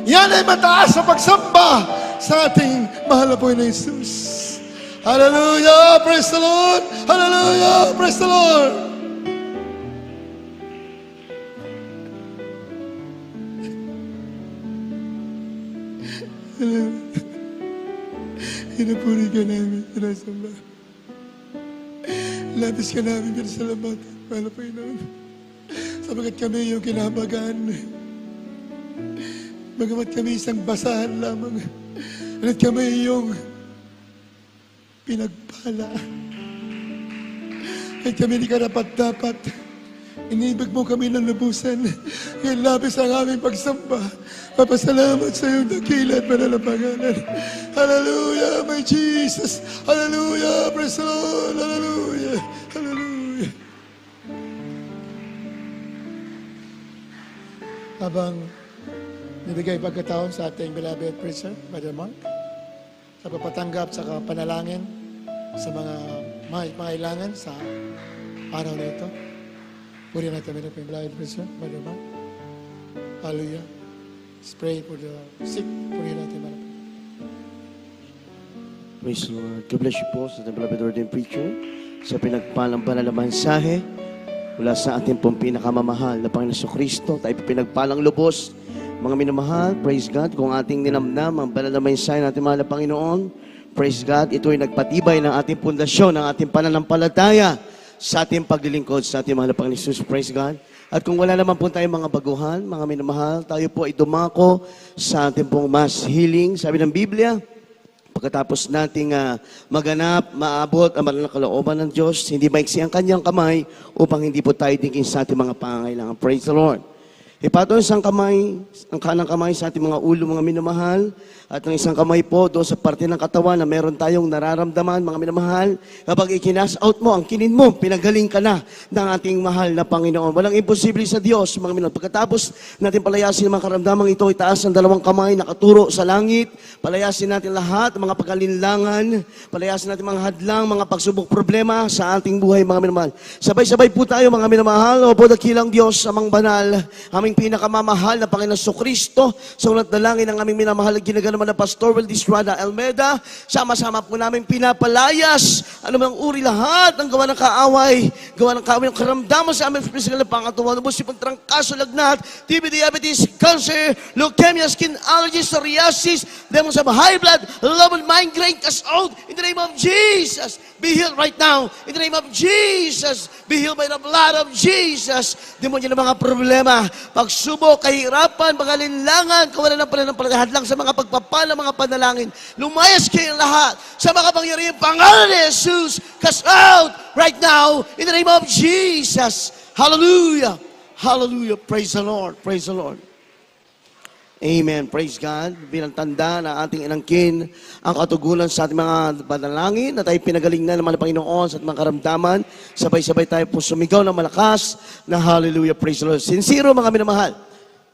yan ay mataas sa pagsamba sa ating mahal na Panginoon Jesus. Hallelujah! Praise the Lord! Hallelujah! Praise the Lord! Hinapuri ka namin, pinasamba. Labis ka namin, pinasalamat, mahal na Panginoon. Sabagat kami yung kinabagan. Bagamat kami isang basahan lamang. At kami yung pinagpala. At kami hindi karapat-dapat. Inibig mo kami ng lubusan. Kaya labis ang aming pagsamba. Papasalamat sa iyong dakila at banal na pangalan. Hallelujah, my Jesus. Hallelujah, praise the Lord. Hallelujah. Hallelujah. Habang nibigay pagkataon sa ating beloved preacher, Brother Mark, sa papatanggap sa panalangin sa mga mailangan sa araw na ito. Puri natin ang beloved preacher, Brother Mark. Hallelujah. Let's pray for the sick. Puri natin, Brother. Praise the Lord. God bless you po sa ating beloved ordained preacher sa pinagpalang banal na mensahe mula sa ating pong pinakamamahal na Panginoon Kristo. Tayo po pinagpalang lubos. Mga minamahal, praise God, kung ating ninamnam ang banal na mensahe ng ating mahal na Panginoon, praise God, ito ay nagpatibay ng ating pundasyon, ng ating pananampalataya sa ating paglilingkod sa ating mahal na Panginoon Jesus, praise God. At kung wala naman po tayong mga baguhan, mga minamahal, tayo po ay dumako sa ating pong mass healing. Sabi ng Biblia, pagkatapos nating maganap, maabot ang banal na kalooban ng Diyos, hindi maiksi ang kanyang kamay upang hindi po tayo dinggin sa ating mga pangangailangan. Praise the Lord. Ipatong isang kamay, ang kanang kamay sa ating mga ulo, mga minamahal, at ang isang kamay po doon sa parte ng katawan na meron tayong nararamdaman, mga minamahal. Kapag ikinas out mo, ang kinin mo, pinagaling ka na ng ating mahal na Panginoon. Walang imposible sa Diyos, mga minamahal. Pagkatapos natin palayasin ang mga karamdamang ito, itaas ang dalawang kamay, nakaturo sa langit. Palayasin natin lahat, mga pagkalinlangan. Palayasin natin mga hadlang, mga pagsubok problema sa ating buhay, mga minamahal. Sabay-sabay po tayo, mga minamahal. O po dakilang Diyos, amang banal, aming pinakamamahal na Panginoon Kristo, sa ulat na langin ng aming minamahal at ginaganaman na Pastor Weldy Estrada Almeida, sama-sama po namin pinapalayas anumang uri lahat ng gawa ng kaaway, gawa ng kaaway ng karamdaman sa aming physical na pangatuwa, nubos si pagtrangkaso, lagnat, TB, diabetes, cancer, leukemia, skin allergies, psoriasis, demons of high blood, love and migraine, cast out in the name of Jesus. Be healed right now in the name of Jesus. Be healed by the blood of Jesus. Demonyo ng mga problema, pagsubok, kahirapan, pag-alinlangan, kawalan ng pananampalataya, hadlang sa mga pagpapala, mga panalangin. Lumayas kayong lahat sa mga pangyarihang pangalan ni Jesus. Cast out right now in the name of Jesus. Hallelujah. Hallelujah. Praise the Lord. Praise the Lord. Amen. Praise God. Bilang tanda na ating inangkin ang katugunan sa ating mga panalangin na tayo pinagaling na ng mga Panginoon sa ating mga karamdaman. Sabay-sabay tayo po sumigaw ng malakas na hallelujah, praise the Lord. Sincero, mga minamahal.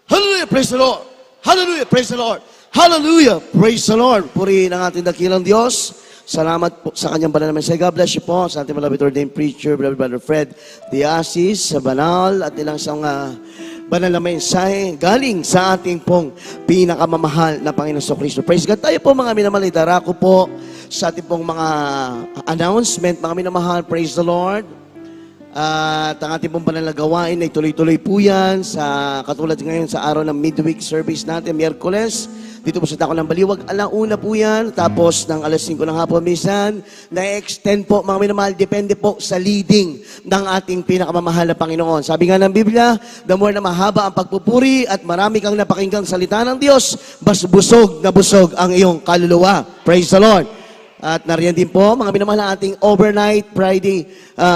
Hallelujah, praise the Lord. Hallelujah, praise the Lord. Hallelujah, praise the Lord. Purihin ang ating dakilang Diyos. Salamat po sa kanyang banal na mensahe. God bless you po sa ating malapit ordained preacher, Brother Fred Diasis, sa banal at ilang isang banal na mensahe galing sa ating pong pinakamamahal na Panginoon Kristo. Praise God. Tayo po mga minamahal, darako po sa ating pong mga announcement, mga minamahal. Praise the Lord. At ang ating pong banal na gawain ay tuloy-tuloy po yan sa katulad ngayon sa araw ng midweek service natin, Miyerkules. dito po sa Dako ng Baliwag. Alauna po yan, tapos ng alas 5 ng hapon minsan, na-extend po mga minamahal, depende po sa leading ng ating pinakamamahal na Panginoon. Sabi nga ng Biblia, the more na mahaba ang pagpupuri at marami kang napakinggang salita ng Diyos, mas busog na busog ang iyong kaluluwa. Praise the Lord. At nariyan din po, mga minamahal ang ating overnight Friday,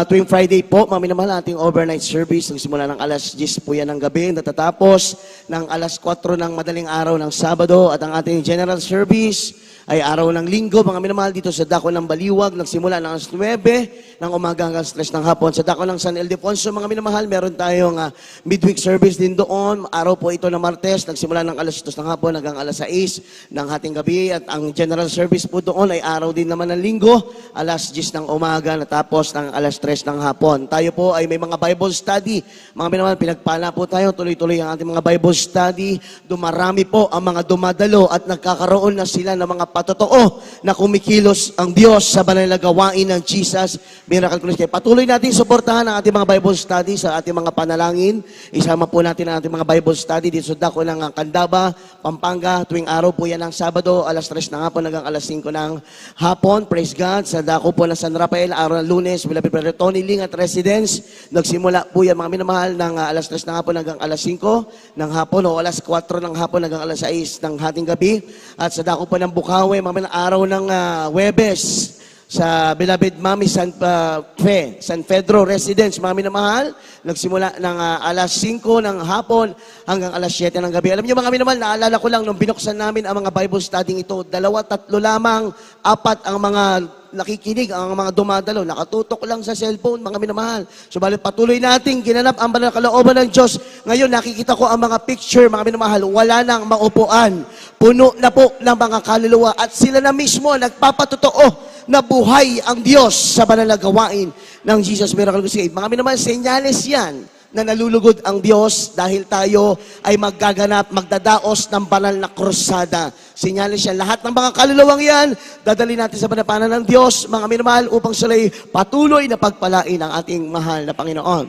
tuwing Friday po, mga minamahal ang ating overnight service. Nagsimula ng alas 10 po yan ng gabi, natatapos ng alas 4 ng madaling araw ng Sabado. At ang ating general service ay araw ng Linggo, mga minamahal dito sa Dako ng Baliwag, nagsimula ng alas 9 ng umaga hanggang alas 3 ng hapon. Sa Dako ng San Ildefonso, mga minamahal, meron tayong midweek service din doon. Araw po ito ng Martes, nagsimula ng alas 2 ng hapon hanggang alas 6 ng hating gabi. At ang general service po doon ay araw din naman ng Linggo, alas 10 ng umaga, natapos ng alas 3 ng hapon. Tayo po ay may mga Bible study. Mga minamahal, pinagpala po tayo, tuloy-tuloy ang ating mga Bible study. Dumarami po ang mga dumadalo at nagkakaroon na sila ng mga patotoo na kumikilos ang Diyos sa banal na gawain ng Jesus Miracle Crusade. Patuloy natin suportahan ang ating mga Bible study sa ating mga panalangin. Isama po natin ang ating mga Bible study dito sa Dako ng Candaba, Pampanga. Tuwing araw po yan ng Sabado, alas 3 ng hapon hanggang alas 5 ng hapon. Praise God. Sa Dako po ng San Rafael, araw ng Lunes, Bilapit Brother Tony Ling at Residence. Nagsimula po yan mga minamahal ng alas 3 ng hapon hanggang alas 5 ng hapon o alas 4 ng hapon hanggang alas 6 ng hating gabi. At sa Dako po ng Bukawi, mga araw ng Huwebes sa Beloved Mami San Pedro Residence, mga minamahal, nagsimula ng alas 5 ng hapon hanggang alas 7 ng gabi. Alam niyo mga minamahal, naalala ko lang nung binuksan namin ang mga Bible study ito, 2, 3 lamang, 4 ang mga nakikinig, ang mga dumadalo, nakatutok lang sa cellphone, mga minamahal. Subalit patuloy nating ginanap ang banal na kalooban ng Diyos. Ngayon nakikita ko ang mga picture, mga minamahal, wala nang maupuan. Puno na po ng mga kaluluwa at sila na mismo nagpapatotoo na buhay ang Diyos sa banal na gawain ng Jesus Miracle Crusade. Mga minamahal, senyales yan na nalulugod ang Diyos dahil tayo ay maggaganap, magdadaos ng banal na krusada. Senyales yan. Lahat ng mga kaluluwang yan, dadali natin sa panapanan ng Diyos, mga minamahal, upang sila'y patuloy na pagpalain ang ating mahal na Panginoon.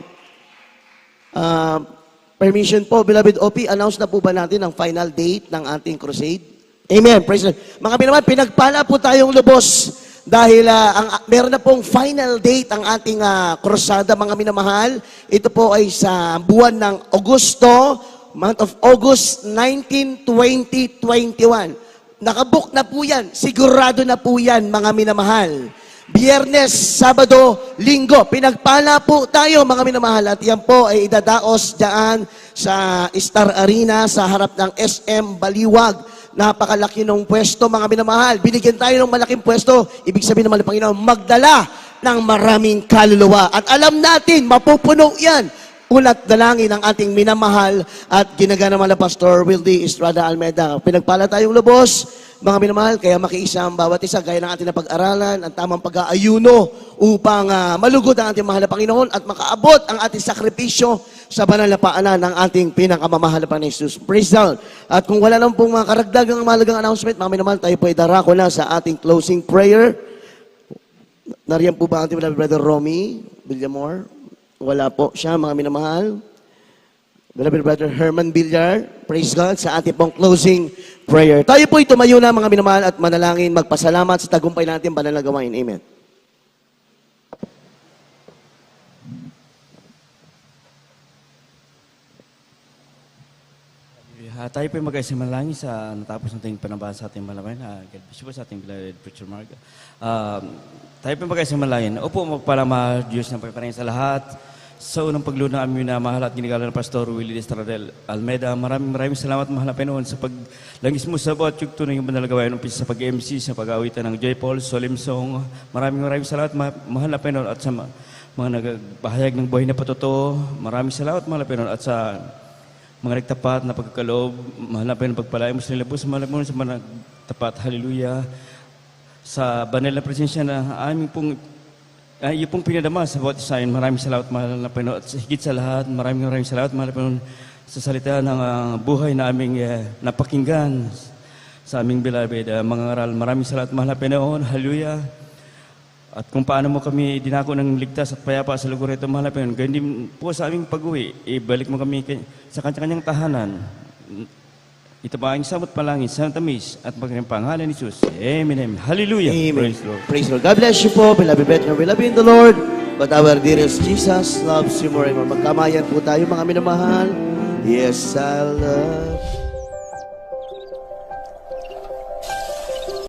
Permission po, Beloved OP, announce na po ba natin ang final date ng ating crusade? Amen. Praise the Lord. Mga minamahal, pinagpala po tayong lubos dahil meron na pong final date ang ating krusada, mga minamahal. Ito po ay sa buwan ng Agosto, month of August 19, 2021. Nakabook na po yan. Sigurado na po yan, mga minamahal. Biyernes, Sabado, Linggo. Pinagpala po tayo, mga minamahal. At yan po ay idadaos dyan sa Star Arena sa harap ng SM Baliwag. Napakalaki ng pwesto, mga minamahal. Binigyan tayo ng malaking pwesto. Ibig sabihin naman ng Panginoon, magdala ng maraming kaluluwa. At alam natin, mapupuno yan. Ulat dalangin ng ating minamahal at ginagana na Pastor Wildy Estrada Almeida. Pinagpala tayong lubos, mga minamahal, kaya makiisa ang bawat isa, gaya ng ating napag-aralan, ang tamang pag-aayuno upang malugod ang ating mahal na Panginoon at makaabot ang ating sakripisyo sa banal na paanan ng ating pinakamamahal na Panginoon Jesus. Praise God. At kung wala lang pong mga karagdagang mahalagang announcement, mga minamahal, tayo po ay darako na sa ating closing prayer. Nariyan po ba ang ating Brother Romy Villamor? Wala po siya, mga minamahal. Beloved Brother Herman Villar, praise God, sa ating pong closing prayer. Tayo po tumayo na, mga minamahal, at manalangin, magpasalamat sa tagumpay natin banal na gawain. Amen. Tayo po mag-ayos manalangin sa natapos nating panabasa sa ating malabayan. God bless you po sa ating beloved Preacher Mark. Tayo po mag-ayos manalangin. Opo, magpalama Diyos ng pagpaparin sa lahat. Sa unang pagluna aming na mahal at ginigala ng Pastor Willie Estradel Almeida, maraming salamat, mahal na Panginoon, sa paglangis mo sa bawat yugto ng iyong banal na gawain, umpisa sa pag-MC, sa pag-awitan ng Joy Paul, Solemn Song. Maraming salamat, mahal na Panginoon, at sa mga nagbahayag ng buhay na patotoo. Maraming salamat, mahal na Panginoon, at sa mga nagtapat na pagkakaloob, mahal na Panginoon, pagpalain mo sa nilabos, mahal na Panginoon, sa mga nagtapat, hallelujah, sa banal na presensya na aming pong iyo pong pinadama sa bawat isa. Maraming salamat, mahal na Panginoon. At higit sa lahat, maraming salamat, mahal na Panginoon, sa salita ng buhay na aming napakinggan sa aming beloved mga ngaral. Maraming salamat, mahal na Panginoon. Hallelujah. At kung paano mo kami dinako ng ligtas at payapa sa lugar ito, mahal na Panginoon. Ganyan din po sa aming pag-uwi, ibalik mo kami sa kanya-kanyang tahanan. Ito pa ang samot palangin sa tamis at magandang pangalan ni Jesus. Amen. Amen. Hallelujah. Amen. Praise the Lord. Praise the Lord. God bless you po, beloved brethren. We love you in the Lord. But our dearest Jesus loves you more and more. Magkamayan po tayo, mga minamahal. Yes, I love